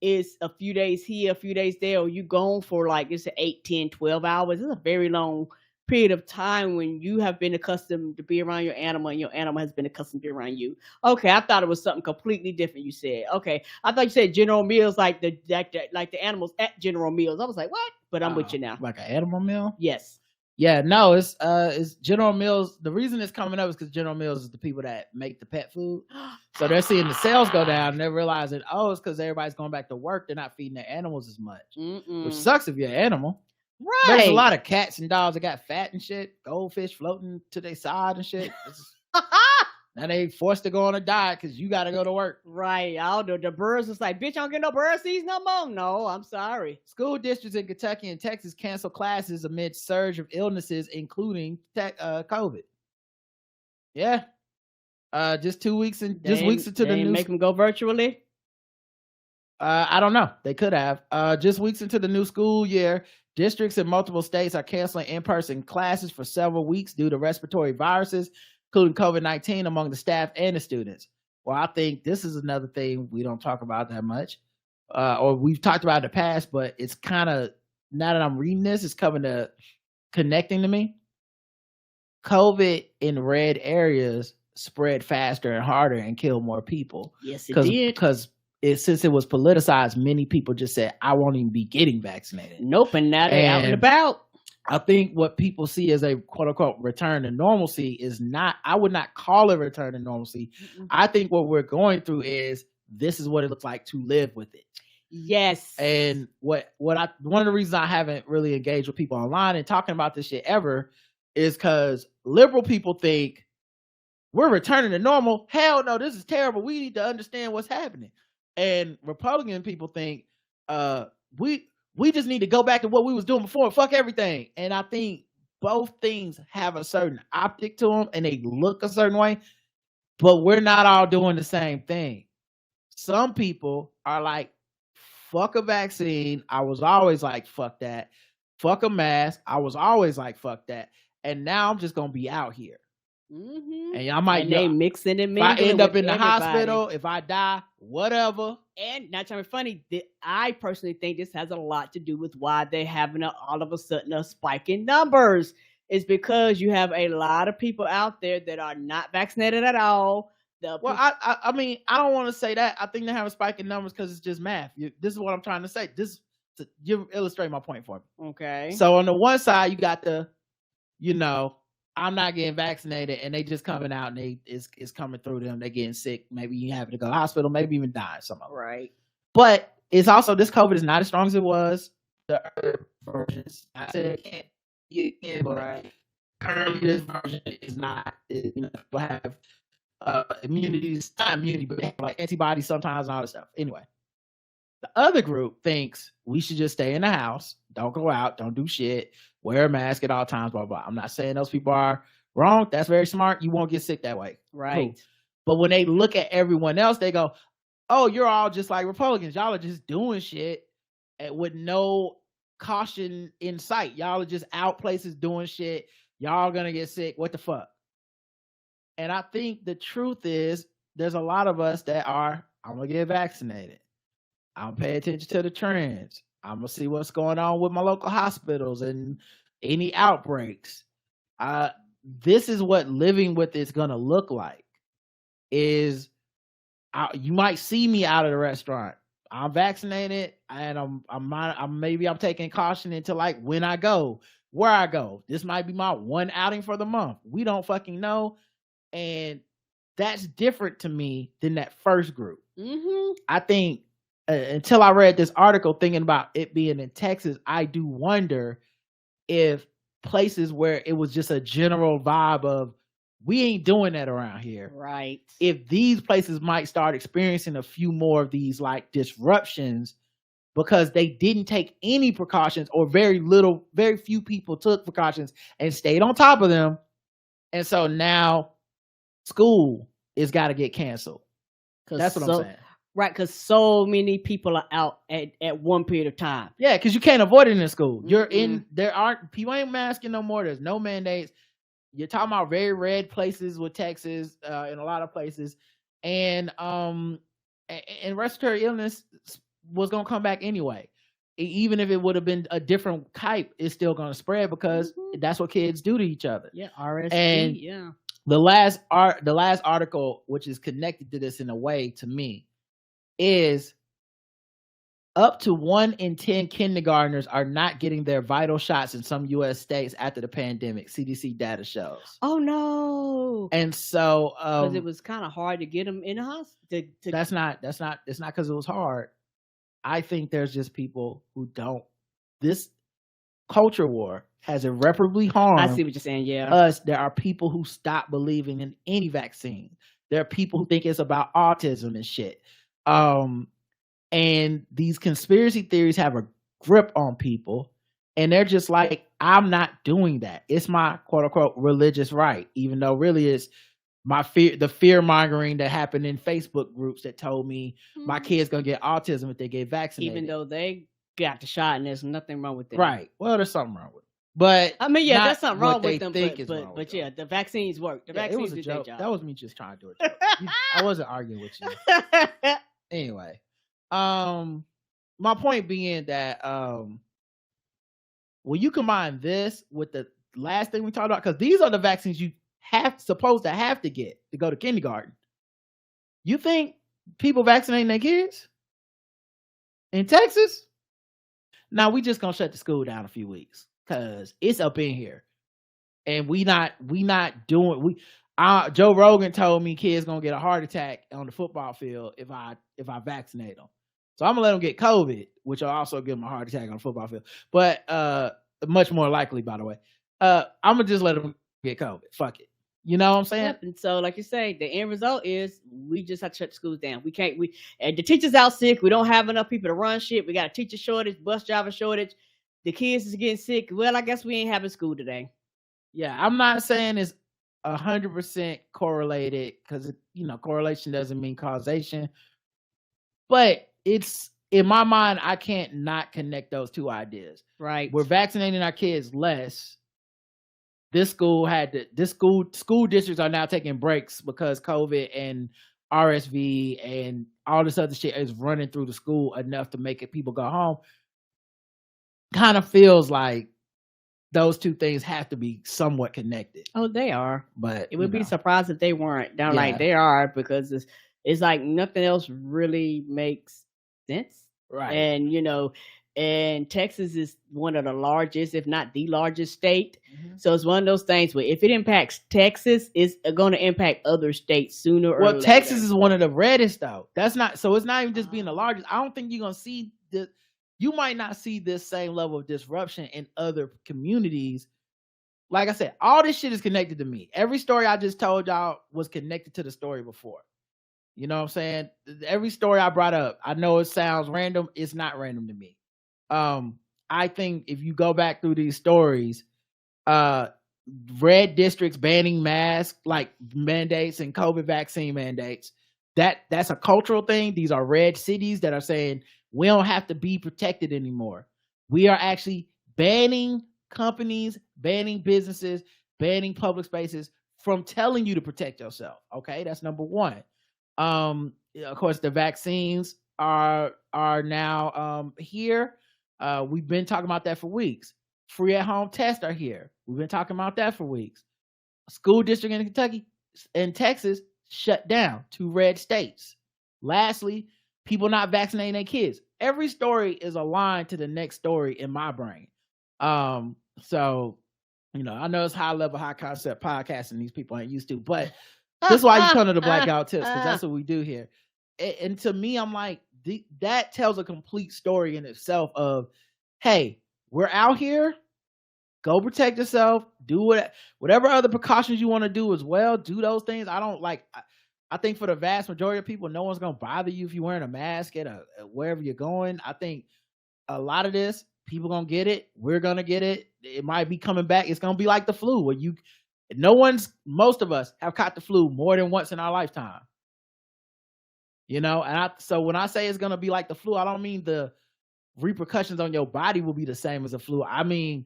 it's a few days here, a few days there, or you gone for like, it's 8, 10, 12 hours. It's a very long period of time when you have been accustomed to be around your animal and your animal has been accustomed to be around you. Okay, I thought it was something completely different you said. Okay, I thought you said General Mills like the animals at General Mills. I was like, what? But I'm with you now. Like an animal meal? Yes. Yeah, no, it's General Mills. The reason it's coming up is because General Mills is the people that make the pet food. So they're seeing the sales go down and they're realizing, it's because everybody's going back to work. They're not feeding their animals as much. Which sucks if you're an animal. Right. There's a lot of cats and dogs that got fat and shit, goldfish floating to their side and shit. Now they forced to go on a diet because you got to go to work. Right. The birds was like, bitch, I don't get no bird seeds no more. No, I'm sorry. School districts in Kentucky and Texas cancel classes amid surge of illnesses, including COVID. Yeah. Just weeks into the new. Make them go virtually. I don't know. They could have. Just weeks into the new school year, districts in multiple states are canceling in-person classes for several weeks due to respiratory viruses, including COVID-19 among the staff and the students. Well, I think this is another thing we don't talk about that much, or we've talked about in the past, but it's kind of, now that I'm reading this, it's coming to connecting to me. COVID in red areas spread faster and harder and killed more people. Yes, it did. Because since it was politicized, many people just said, I won't even be getting vaccinated. Nope, and now they're out and about. I think what people see as a quote unquote return to normalcy is not, I would not call it return to normalcy. Mm-hmm. I think what we're going through is, this is what it looks like to live with it. Yes. And one of the reasons I haven't really engaged with people online and talking about this shit ever is because liberal people think we're returning to normal. Hell no, this is terrible. We need to understand what's happening. And Republican people think we just need to go back to what we was doing before and fuck everything. And I think both things have a certain optic to them and they look a certain way, but we're not all doing the same thing. Some people are like, fuck a vaccine. I was always like, fuck that. Fuck a mask. I was always like, fuck that. And now I'm just going to be out here. Mm-hmm. And I might they mixing and mingling. If I end up in the hospital, if I die, whatever. And not trying to be funny, I personally think this has a lot to do with why they're having all of a sudden a spike in numbers. Is because you have a lot of people out there that are not vaccinated at all. I mean, I don't want to say that. I think they have a spike in numbers because it's just math. This is what I'm trying to say. You illustrate my point for me. Okay. So on the one side, you got I'm not getting vaccinated, and they just coming out, and it's coming through them. They're getting sick. Maybe you have to go to the hospital. Maybe even die. Some of them. Right. But it's also, this COVID is not as strong as it was. The other versions. I said it can't. But currently this version is not. People have immunities, not immunity, but they have like antibodies sometimes and all this stuff. Anyway, the other group thinks we should just stay in the house, don't go out, don't do shit, wear a mask at all times, blah, blah. I'm not saying those people are wrong. That's very smart. You won't get sick that way. Right. Cool. But when they look at everyone else, they go, oh, you're all just like Republicans. Y'all are just doing shit with no caution in sight. Y'all are just out places doing shit. Y'all gonna get sick. What the fuck? And I think the truth is, there's a lot of us that are, I'm going to get vaccinated. I'm pay attention to the trends. I'm going to see what's going on with my local hospitals and any outbreaks. This is what living with it's going to look like. You might see me out of the restaurant. I'm vaccinated, and I'm taking caution into like when I go, where I go. This might be my one outing for the month. We don't fucking know. And that's different to me than that first group. Mm-hmm. I think until I read this article thinking about it being in Texas, I do wonder if places where it was just a general vibe of we ain't doing that around here. Right. If these places might start experiencing a few more of these like disruptions because they didn't take any precautions, or very few people took precautions and stayed on top of them. And so now school is got to get canceled. That's what I'm saying. Right, because so many people are out at one period of time. Yeah, because you can't avoid it in school. You're in. There aren't people ain't masking no more. There's no mandates. You're talking about very red places with Texas, in a lot of places, and respiratory illness was gonna come back anyway. Even if it would have been a different type, it's still gonna spread because that's what kids do to each other. Yeah, RSV. And yeah. The last article, which is connected to this in a way, to me, is up to 1 in 10 kindergartners are not getting their vital shots in some U.S. states after the pandemic. CDC data shows. Oh no! And so, because it was kind of hard to get them in the hospital. It's not because it was hard. I think there's just people who don't. This culture war has irreparably harmed. I see what you're saying. Yeah, us. There are people who stop believing in any vaccine. There are people who think it's about autism and shit. And these conspiracy theories have a grip on people, and they're just like, I'm not doing that. It's my quote unquote religious right, even though really it's the fear mongering that happened in Facebook groups that told me my kid's gonna get autism if they get vaccinated. Even though they got the shot and there's nothing wrong with it. Right. Well, there's something wrong with it. But I mean, yeah, there's something wrong with them. But yeah, the vaccines work. The vaccines do their job. That was me just trying to do it. I wasn't arguing with you. Anyway. My point being that when you combine this with the last thing we talked about, because these are the vaccines you supposed to have to get to go to kindergarten. You think people vaccinating their kids in Texas? Now we just gonna shut the school down a few weeks because it's up in here, and we not doing. Joe Rogan told me kids gonna get a heart attack on the football field if I vaccinate them. So I'm gonna let them get COVID, which will also give them a heart attack on the football field. But much more likely, by the way. I'm gonna just let them get COVID. Fuck it. You know what I'm saying? Yep. And so, like you say, the end result is we just have to shut the schools down. And the teachers out sick. We don't have enough people to run shit. We got a teacher shortage, bus driver shortage. The kids is getting sick. Well, I guess we ain't having school today. Yeah, I'm not saying it's 100% correlated because correlation doesn't mean causation, but it's in my mind I can't not connect those two ideas. Right, we're vaccinating our kids less. School districts are now taking breaks because COVID and RSV and all this other shit is running through the school enough to make people go home. Kind of feels like those two things have to be somewhat connected. Oh, they are. But it would be surprised if they weren't. Like they are, because it's like nothing else really makes sense. Right. And Texas is one of the largest, if not the largest state. Mm-hmm. So it's one of those things where if it impacts Texas, it's going to impact other states sooner or later. Well, Texas is one of the reddest though. It's not even just being the largest. I don't think you're going to see this. You might not see this same level of disruption in other communities. Like I said, all this shit is connected to me. Every story I just told y'all was connected to the story before. You know what I'm saying? Every story I brought up, I know it sounds random. It's not random to me. I think if you go back through these stories, red districts banning masks, like mandates and COVID vaccine mandates, that's a cultural thing. These are red cities that are saying, we don't have to be protected anymore. We are actually banning companies, banning businesses, banning public spaces from telling you to protect yourself. Okay, that's number one. Of course, the vaccines are now here. We've been talking about that for weeks. Free at home tests are here. We've been talking about that for weeks. A school district in Kentucky and Texas shut down, 2 red states. Lastly, people not vaccinating their kids. Every story is aligned to the next story in my brain. So, I know it's high level, high concept podcasting these people ain't used to, but this is why you come to the Blackout Tips, because that's what we do here. And to me, I'm like, that tells a complete story in itself of, hey, we're out here. Go protect yourself. Do whatever other precautions you want to do as well. Do those things. I think for the vast majority of people, no one's going to bother you if you're wearing a mask at wherever you're going. I think a lot of this, people going to get it. We're going to get it. It might be coming back. It's going to be like the flu where most of us have caught the flu more than once in our lifetime. you know. And so when I say it's gonna be like the flu, I don't mean the repercussions on your body will be the same as the flu. I mean,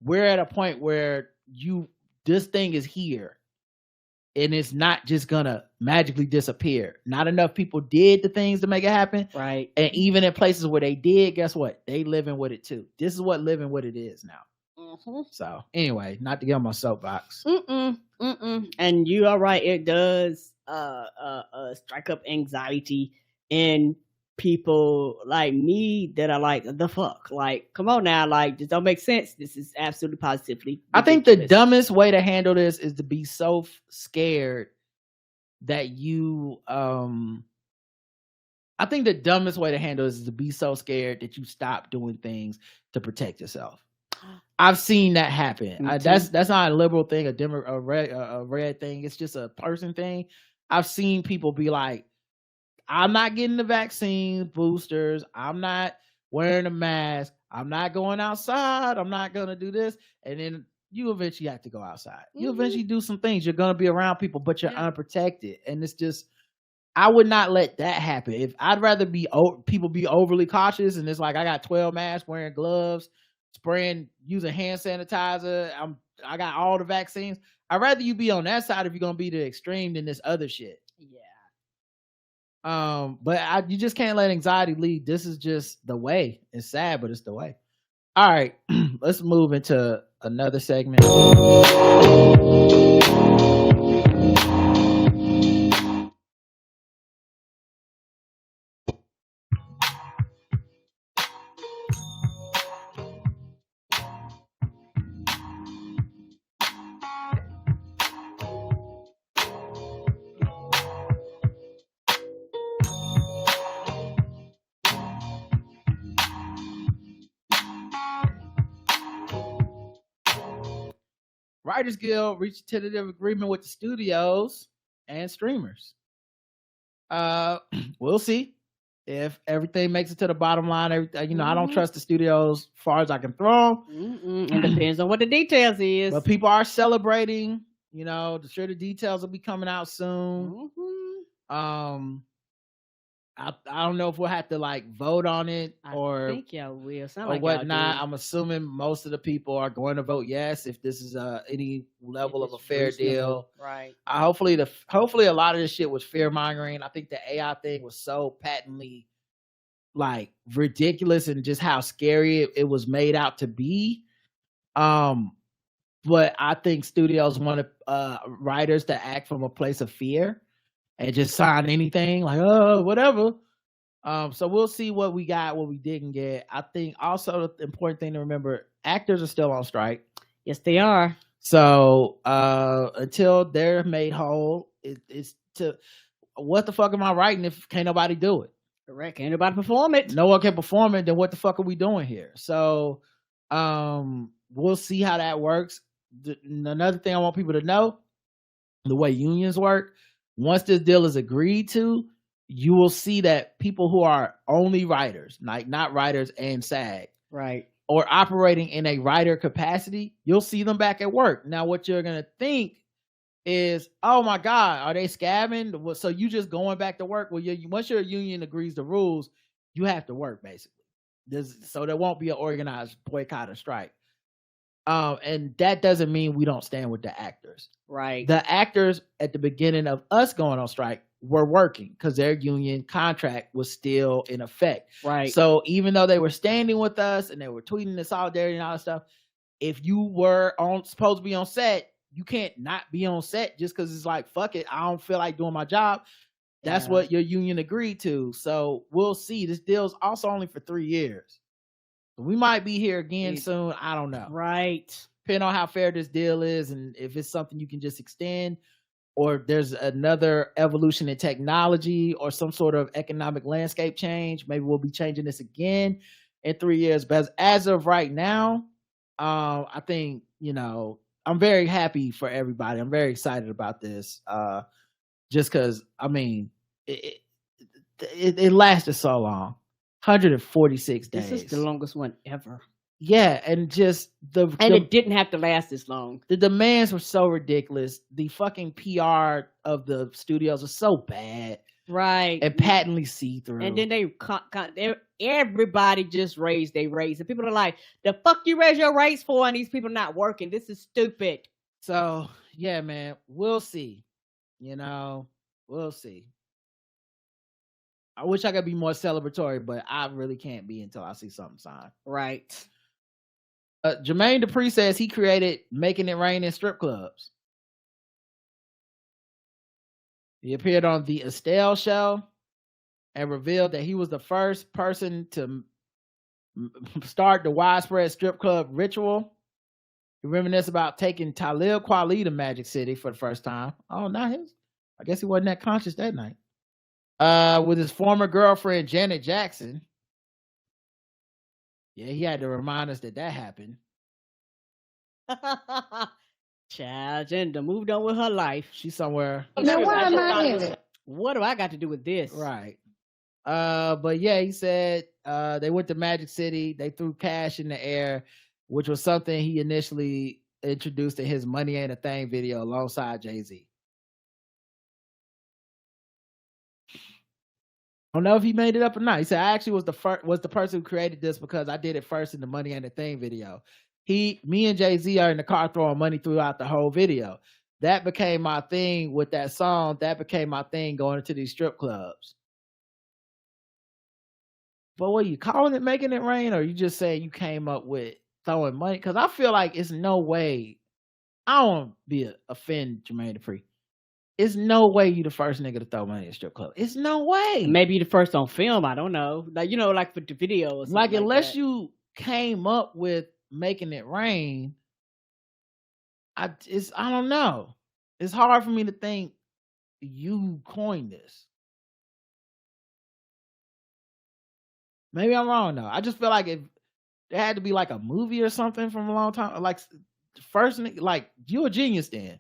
we're at a point where this thing is here. And it's not just gonna magically disappear. Not enough people did the things to make it happen. Right. And even in places where they did, guess what? They living with it too. This is what living with it is now. Mm-hmm. So anyway, not to get on my soapbox. And you are right. It does strike up anxiety in people like me that are like, the fuck? Like, come on now. Like, this don't make sense. This is absolutely positively ridiculous. I think the dumbest way to handle this is to be so scared that you I think the dumbest way to handle this is to be so scared that you stop doing things to protect yourself. I've seen that happen. That's not a liberal thing, a red thing. It's just a person thing. I've seen people be like, I'm not getting the vaccine boosters. I'm not wearing a mask. I'm not going outside. I'm not going to do this. And then you eventually have to go outside. You eventually do some things. You're going to be around people, but you're unprotected. And it's just, I would not let that happen. If I'd rather people be overly cautious, and it's like, I got 12 masks, wearing gloves, using hand sanitizer. I got all the vaccines. I'd rather you be on that side if you're going to be the extreme than this other shit. But you just can't let anxiety lead. This is just the way. It's sad, but it's the way. All right, let's move into another segment. Writers Guild reached a tentative agreement with the studios and streamers. We'll see if everything makes it to the bottom line. I don't trust the studios as far as I can throw. It depends on what the details is. But people are celebrating. Sure, the details will be coming out soon. I don't know if we'll have to vote on it or I think y'all will. Or whatnot. I'm assuming most of the people are going to vote yes if this is any level of a fair deal. Right. Hopefully a lot of this shit was fear mongering. I think the AI thing was so patently ridiculous and just how scary it was made out to be. But I think studios want writers to act from a place of fear and just sign anything whatever. So we'll see what we got, what we didn't get. I think also the important thing to remember, actors are still on strike. Yes, they are. So until they're made whole, it's to what the fuck am I writing if can't nobody do it? Correct. Can't nobody perform it. No one can perform it, then what the fuck are we doing here? So we'll see how that works. Another thing I want people to know, the way unions work, once this deal is agreed to, you will see that people who are only writers, not writers and SAG, right, or operating in a writer capacity, you'll see them back at work. Now, what you're going to think is, oh my God, are they scabbing? So you just going back to work? Well, once your union agrees the rules, you have to work, basically. So there won't be an organized boycott or strike. And that doesn't mean we don't stand with the actors. Right. The actors at the beginning of us going on strike were working because their union contract was still in effect. Right. So even though they were standing with us and they were tweeting the solidarity and all that stuff, if you were supposed to be on set, you can't not be on set just because it's fuck it, I don't feel like doing my job. That's what your union agreed to. So we'll see. This deal's also only for 3 years. We might be here again soon. I don't know. Right. Depending on how fair this deal is and if it's something you can just extend or there's another evolution in technology or some sort of economic landscape change. Maybe we'll be changing this again in 3 years. But as of right now, I think, I'm very happy for everybody. I'm very excited about this. Just because, it lasted so long. 146 days. This is the longest one ever. Yeah, and just it didn't have to last this long. The demands were so ridiculous. The fucking PR of the studios was so bad. right, and patently see through. And then everybody just raised their rates, and people are like, "The fuck you raise your rates for?" And these people not working. This is stupid. So yeah, man, we'll see. We'll see. I wish I could be more celebratory, but I really can't be until I see something signed. Right. Jermaine Dupri says he created Making It Rain in strip clubs. He appeared on the Estelle show and revealed that he was the first person to start the widespread strip club ritual. He reminisced about taking Talib Kweli to Magic City for the first time. Oh, not his. I guess he wasn't that conscious that night. With his former girlfriend, Janet Jackson. Yeah, he had to remind us that happened. Child, Jenda moved on with her life. She's somewhere. Now, why am I in it? What do I got to do with this? Right. But yeah, he said they went to Magic City. They threw cash in the air, which was something he initially introduced in his Money Ain't a Thing video alongside Jay-Z. I don't know if he made it up or not. He said, I actually was the person who created this because I did it first in the Money Ain't a Thing video. Me and Jay-Z are in the car throwing money throughout the whole video. That became my thing with that song. That became my thing going into these strip clubs. But what are you calling it, Making It Rain? Or are you just saying you came up with throwing money? Because I feel like it's no way. I don't want to offend Jermaine Dupri. It's no way you the first nigga to throw money in a strip club. It's no way. Maybe you the first on film. I don't know. Like, like for the video or something. Like unless you came up with Making It Rain, I don't know. It's hard for me to think you coined this. Maybe I'm wrong though. I just feel like if there had to be like a movie or something from a long time, like first, like you a genius then.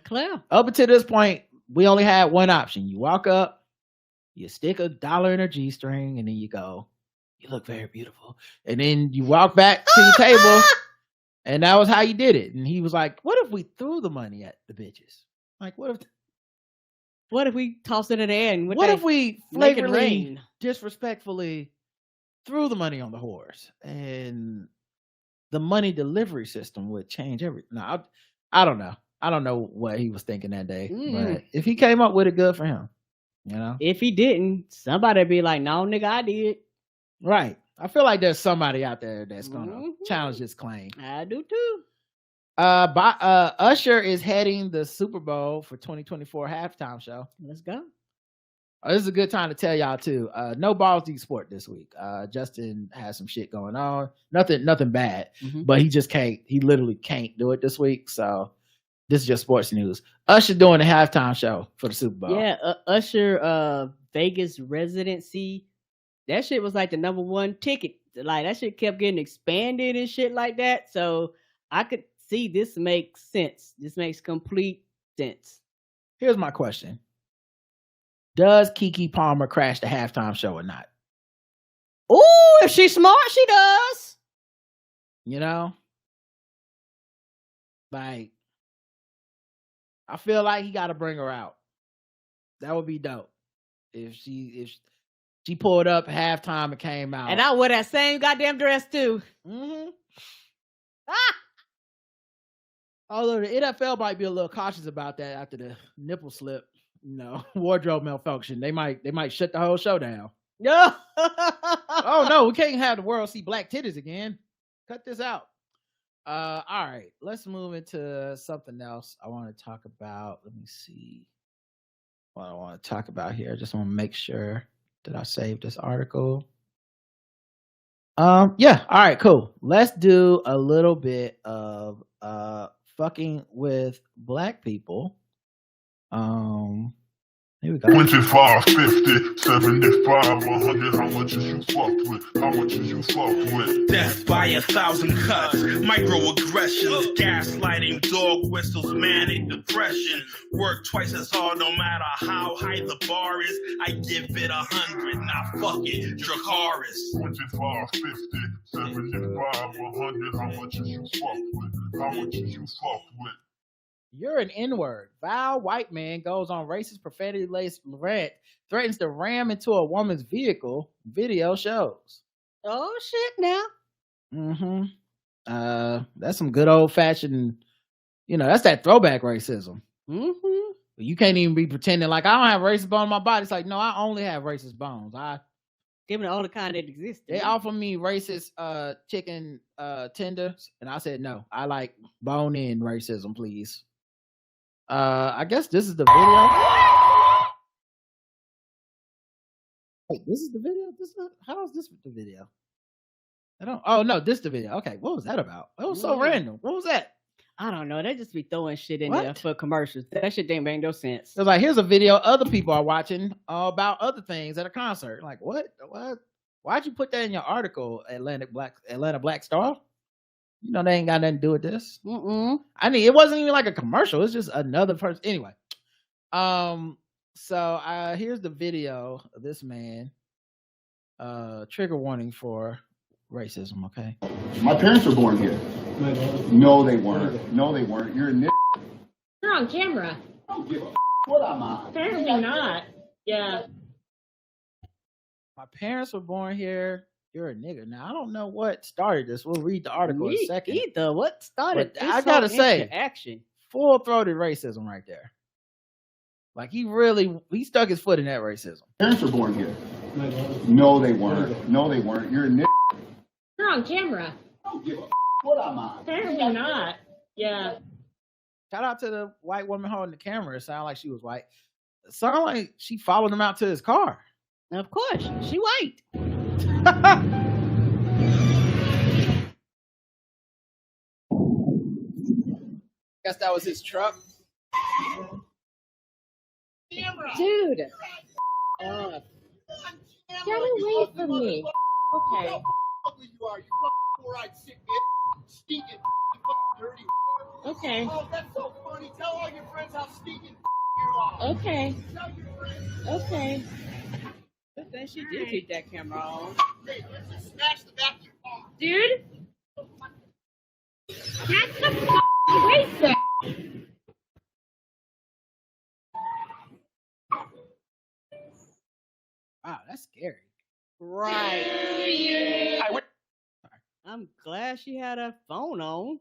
Clear. Up until this point, we only had one option. You walk up, you stick $1 in her G-string, and then you go, you look very beautiful. And then you walk back to your table, and that was how you did it. And he was like, what if we threw the money at the bitches? Like, what if we tossed it in the air? And what if we flagrantly, disrespectfully threw the money on the whores? And the money delivery system would change everything. No, I don't know. I don't know what he was thinking that day. But if he came up with it, good for him. If he didn't, somebody'd be like, no, nigga, I did. Right. I feel like there's somebody out there that's gonna challenge this claim. I do too. Usher is heading the Super Bowl for 2024 halftime show. Let's go. This is a good time to tell y'all too. No balls deep sport this week. Justin has some shit going on. Nothing bad, but he just can't. He literally can't do it this week. So this is just sports news. Usher doing the halftime show for the Super Bowl. Yeah, Usher Vegas residency. That shit was like the #1 ticket. Like that shit kept getting expanded and shit like that. So I could see this makes sense. This makes complete sense. Here's my question. Does Keke Palmer crash the halftime show or not? Oh, if she's smart, she does. Like, I feel like he got to bring her out. That would be dope. If she pulled up halftime and came out. And I wear that same goddamn dress too. Although the NFL might be a little cautious about that after the nipple slip, wardrobe malfunction. They might shut the whole show down. No. Oh no, we can't have the world see black titties again. Cut this out. All right, let's move into something else I want to talk about. Let me see what I want to talk about here. I just want to make sure that I saved this article. Yeah, all right, cool. Let's do a little bit of fucking with black people. Here we go. 25, 50, 75, 100. How much is you fucked with? How much is you fucked with? Death by 1,000 cuts, microaggressions, gaslighting, dog whistles, manic depression. Work twice as hard no matter how high the bar is. I give it 100, now fuck it, Dracarys. 25, 50, 75, 100. How much is you fucked with? How much is you fucked with? You're an N-word. Vile white man goes on racist profanity-laced rant, threatens to ram into a woman's vehicle. Video shows. Oh shit! Now. That's some good old-fashioned. That's that throwback racism. You can't even be pretending like I don't have racist bone in my body. It's like, no, I only have racist bones. Given all the kind that exist. They offer me racist chicken tenders, and I said no. I like bone in racism, please. I guess this is the video. Wait, this is the video. How is this the video? Oh no, this is the video. Okay, what was that about? That was so random. What was that? I don't know. They just be throwing shit in there for commercials. That shit didn't make no sense. It's like, here's a video other people are watching about other things at a concert. Like, what? Why'd you put that in your article, Atlanta Black Star? They ain't got nothing to do with this. I mean, it wasn't even like a commercial. It's just another person. Anyway, so here's the video of this man. Trigger warning for racism. Okay. My parents were born here. No, they weren't. No, they weren't. You're a nigga. You're on camera. I don't give a what I'm on. Apparently not. Yeah. My parents were born here. You're a nigga. Now, I don't know what started this. We'll read the article in a second. Either. What started this? I gotta say, action. Full-throated racism right there. Like, he stuck his foot in that racism. Parents were born here. No, they weren't. No, they weren't. You're a nigga. You're on camera. I don't give a what I'm on. Apparently not. Yeah. Shout out to the white woman holding the camera. It sounded like she was white. It sounded like she followed him out to his car. Of course. She white. Guess that was his truck. Dude. Get away from me. Okay. You are, you fucking four-eyed sick bitch, stinking, fucking dirty. Okay. Oh, that's so funny. Tell all your friends how stinking you are. Okay. Tell your friends. Okay. Good thing she did keep that camera on. Hey, let's just smash the back of your car. Dude. That's the fucking racist. Wow, that's scary. Right. I'm glad she had her phone on.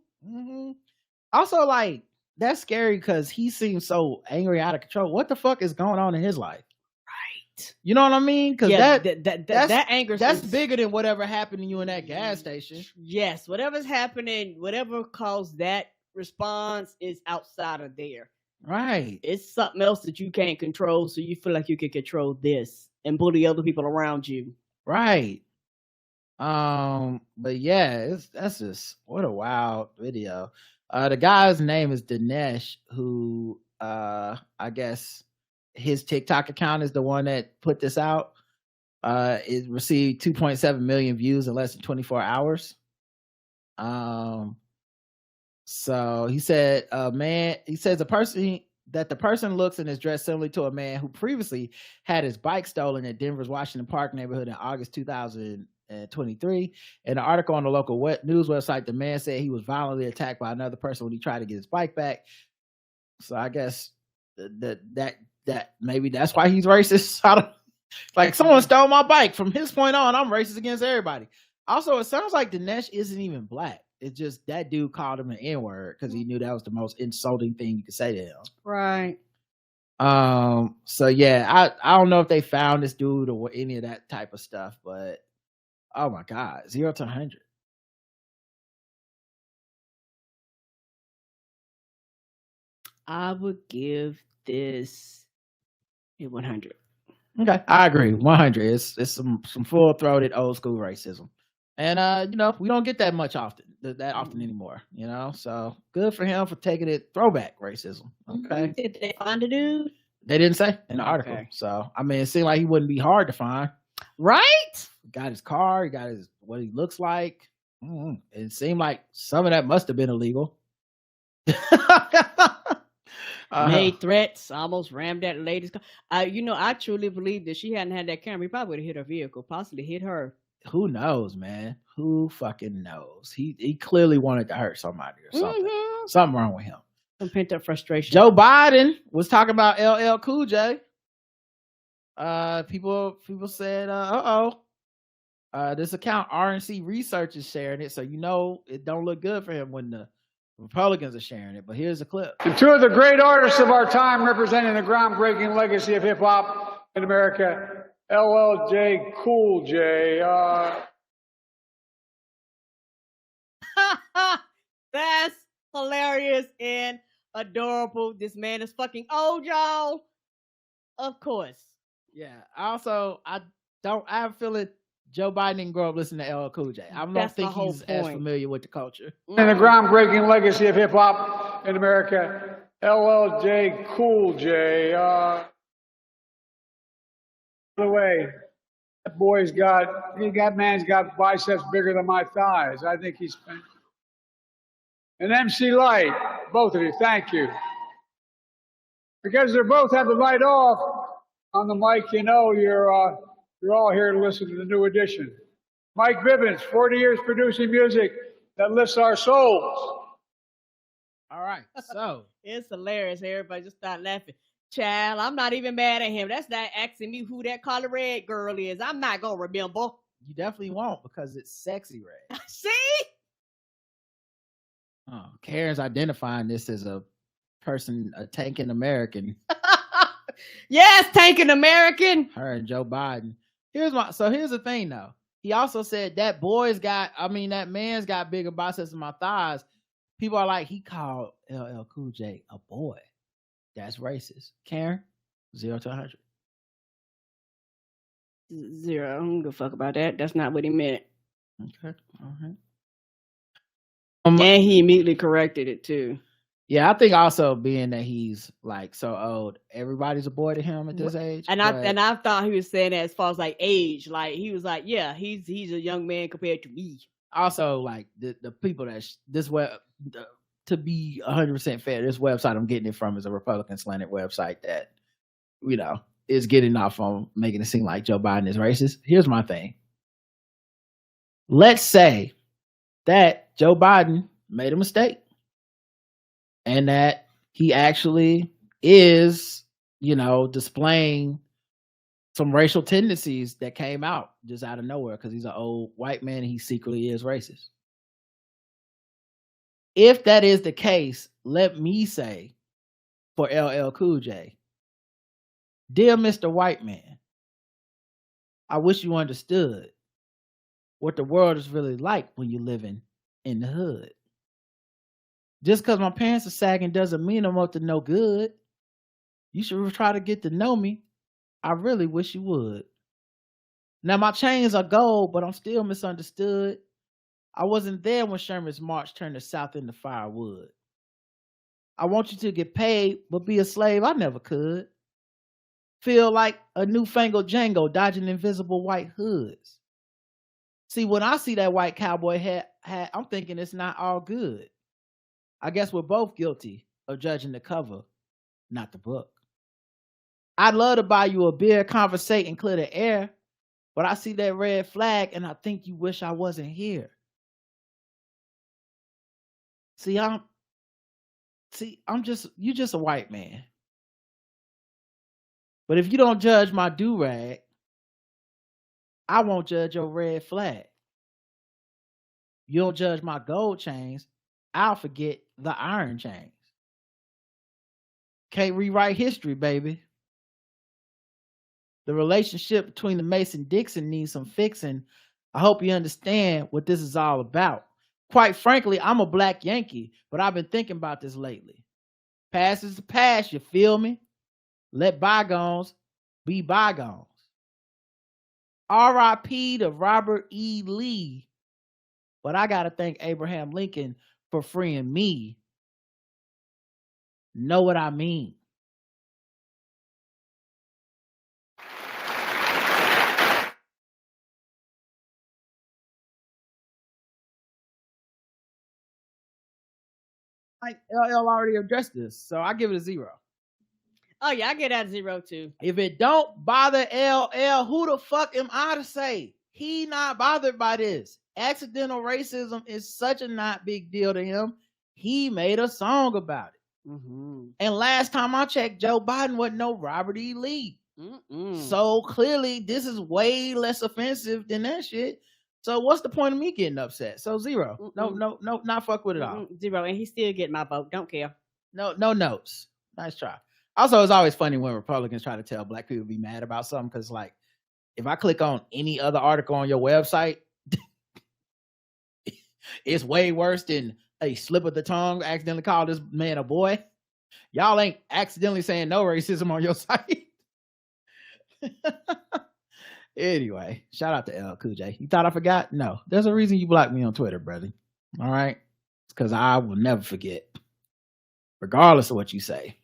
Also, like, that's scary because he seems so angry, out of control. What the fuck is going on in his life? Right. You know what I mean? Because that anger, that's bigger than whatever happened to you in that gas station. Yes, whatever's happening, whatever caused that response is outside of there. Right. It's something else that you can't control, so you feel like you can control this and bully other people around you. Right. But yeah, that's just, what a wild video. The guy's name is Dinesh, who I guess his TikTok account is the one that put this out. It received 2.7 million views in less than 24 hours. So he said, the person looks and is dressed similarly to a man who previously had his bike stolen at Denver's Washington Park neighborhood in August 2023. In an article on the local news website, the man said he was violently attacked by another person when he tried to get his bike back. So I guess that maybe that's why he's racist. Like, someone stole my bike. From his point on, I'm racist against everybody. Also, it sounds like Dinesh isn't even black. It's just that dude called him an N-word because he knew that was the most insulting thing you could say to him. Right. So yeah, I don't know if they found this dude or any of that type of stuff, but oh my God, 0 to 100. I would give this a 100. Okay, I agree. 100. It's some full-throated old school racism. And we don't get that often anymore, so good for him for taking it throwback racism. Okay. Did they find the dude? They didn't say in the article. So I mean, it seemed like he wouldn't be hard to find. Right? He got his car, he got what he looks like. It seemed like some of that must have been illegal. Made threats, almost rammed that lady's car. I truly believe that she hadn't had that camera, he probably would have hit her vehicle, possibly hit her. Who knows, man? Who fucking knows? He clearly wanted to hurt somebody or something. Something wrong with him. Some pent up frustration. Joe Biden was talking about LL Cool J. People said, this account RNC Research is sharing it, so you know it don't look good for him when the Republicans are sharing it. But here's a clip. And two of the great artists of our time representing the groundbreaking legacy of hip hop in America, LL Cool J. That's hilarious and adorable. This man is fucking old, y'all. Of course. Yeah. Also, I have a feeling Joe Biden didn't grow up listening to LL Cool J. I don't think he's as familiar with the culture. And the groundbreaking legacy of hip hop in America, LL Cool J. By the way, that man's got biceps bigger than my thighs. I think he's an MC Light, both of you, thank you. Because they both have the light off on the mic, you know you're all here to listen to the new edition. Mike Bivens, 40 years producing music that lifts our souls. All right, so. It's hilarious. Everybody just start laughing. Child, I'm not even mad at him. That's not asking me who that color red girl is. I'm not going to remember. You definitely won't because it's sexy red. See? Oh, Karen's identifying this as a person, a tanking American. Yes, tanking American. Her and Joe Biden. Here's the thing though. He also said that man's got bigger biceps than my thighs. People are like, he called LL Cool J a boy. That's racist. Karen, 0 to 100. 0. I don't give a fuck about that. That's not what he meant. Okay. All right. And he immediately corrected it too. Yeah, I think also being that he's like so old, everybody's a boy to him at this age. And I thought he was saying that as far as like age, like he was like, yeah, he's a young man compared to me. Also, like the people that to be 100% fair, this website I'm getting it from is a Republican slanted website that, you know, is getting off on making it seem like Joe Biden is racist. Here's my thing. Let's say that Joe Biden made a mistake and that he actually is, you know, displaying some racial tendencies that came out just out of nowhere because he's an old white man and he secretly is racist. If that is the case, let me say for LL Cool J, dear Mr. White Man, I wish you understood what the world is really like when you're living in the hood. Just because my parents are sagging doesn't mean I'm up to no good. You should try to get to know me. I really wish you would. Now my chains are gold, but I'm still misunderstood. I wasn't there when Sherman's march turned the South into firewood. I want you to get paid, but be a slave I never could. Feel like a newfangled Django dodging invisible white hoods. See, when I see that white cowboy hat, I'm thinking it's not all good. I guess we're both guilty of judging the cover, not the book. I'd love to buy you a beer, conversate, and clear the air, but I see that red flag and I think you wish I wasn't here. You're just a white man. But if you don't judge my do-rag, I won't judge your red flag. You don't judge my gold chains, I'll forget the iron chains. Can't rewrite history, baby. The relationship between the Mason-Dixon needs some fixing. I hope you understand what this is all about. Quite frankly, I'm a black Yankee, but I've been thinking about this lately. Past is the past, you feel me? Let bygones be bygones. R.I.P. to Robert E. Lee. But I got to thank Abraham Lincoln for freeing me. Know what I mean? Like LL already addressed this, so I give it a 0. Oh yeah, I get that 0 too. If it don't bother LL, who the fuck am I to say? He not bothered by this. Accidental racism is such a not big deal to him. He made a song about it. And last time I checked, Joe Biden wasn't no Robert E. Lee. So clearly, this is way less offensive than that shit. So what's the point of me getting upset? So zero. No, not fuck with it all. Zero. And he still getting my vote. Don't care. No notes. Nice try. Also, it's always funny when Republicans try to tell black people to be mad about something, because like if I click on any other article on your website, it's way worse than a slip of the tongue accidentally called this man a boy. Y'all ain't accidentally saying no racism on your site. Anyway, shout out to L Cool J. You thought I forgot? No, there's a reason you blocked me on Twitter, brother. All right, it's because I will never forget, regardless of what you say.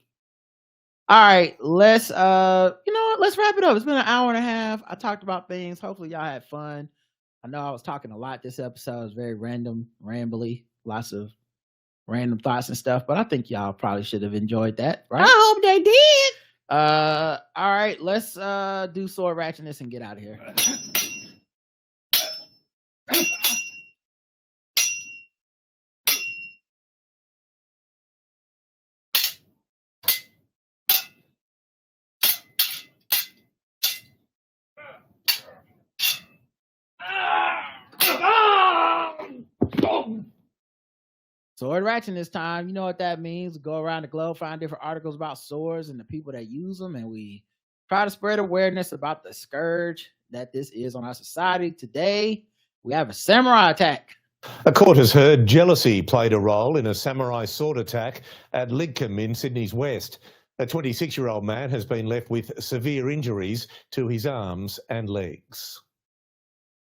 All right, let's let's wrap it up. It's been an hour and a half. I talked about things. Hopefully y'all had fun. I know I was talking a lot this episode. It was very random, rambly, lots of random thoughts and stuff, but I think y'all probably should have enjoyed that, right? I hope they did. All right, let's do sword ratchetness and get out of here. Sword ratchetness time. You know what that means. We go around the globe, find different articles about swords and the people that use them, and we try to spread awareness about the scourge that this is on our society. Today, we have a samurai attack. A court has heard jealousy played a role in a samurai sword attack at Lidcombe in Sydney's west. A 26-year-old man has been left with severe injuries to his arms and legs.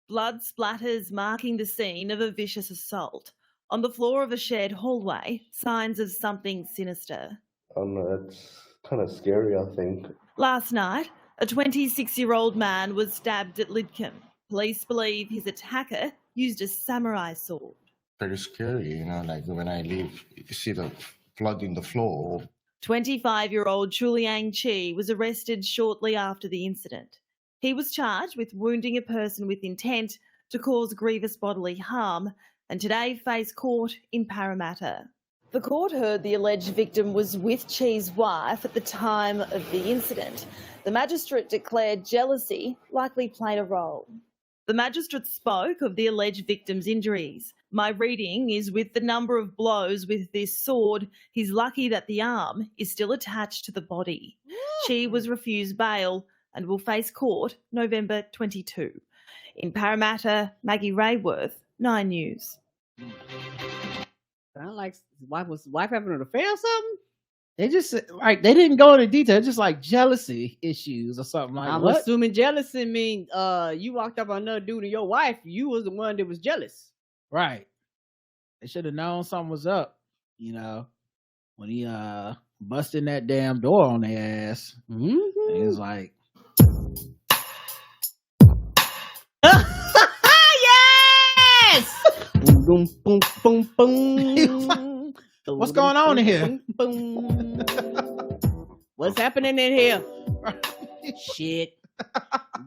Blood splatters marking the scene of a vicious assault. On the floor of a shared hallway, signs of something sinister. It's kind of scary, I think. Last night, a 26-year-old man was stabbed at Lidcombe. Police believe his attacker used a samurai sword. Very scary, like when I leave, you see the blood in the floor. 25-year-old Chuliang Chi was arrested shortly after the incident. He was charged with wounding a person with intent to cause grievous bodily harm, and today faced court in Parramatta. The court heard the alleged victim was with Chi's wife at the time of the incident. The magistrate declared jealousy likely played a role. The magistrate spoke of the alleged victim's injuries. My reading is with the number of blows with this sword, he's lucky that the arm is still attached to the body. Chi was refused bail and will face court November 22. In Parramatta, Maggie Rayworth, 9 News. Sound like was wife having an affair or something? They just like they didn't go into detail, just like jealousy issues or something like that. I'm assuming jealousy mean you walked up on another dude and your wife, you was the one that was jealous. Right. They should have known something was up, when he busted that damn door on their ass. Mm-hmm. It was like yes! Boom, boom, boom, boom. What's going on in here? What's happening in here? Shit.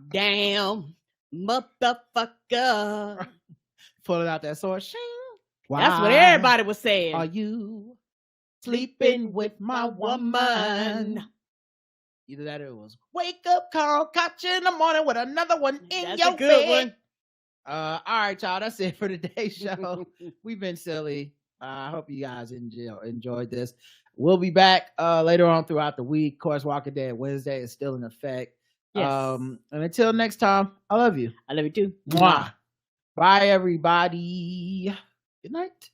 Damn. Motherfucker. Pulling out that sword. Shing. That's what everybody was saying. Are you sleeping with my woman? Either that or it was wake up call, catch you in the morning with another one in That's your a good bed. one. All right, y'all. That's it for today's show. We've been silly. I hope you guys enjoyed this. We'll be back later on throughout the week. Of course, Walking Dead Wednesday is still in effect. Yes. And until next time, I love you. I love you too. Mwah. Bye, everybody. Good night.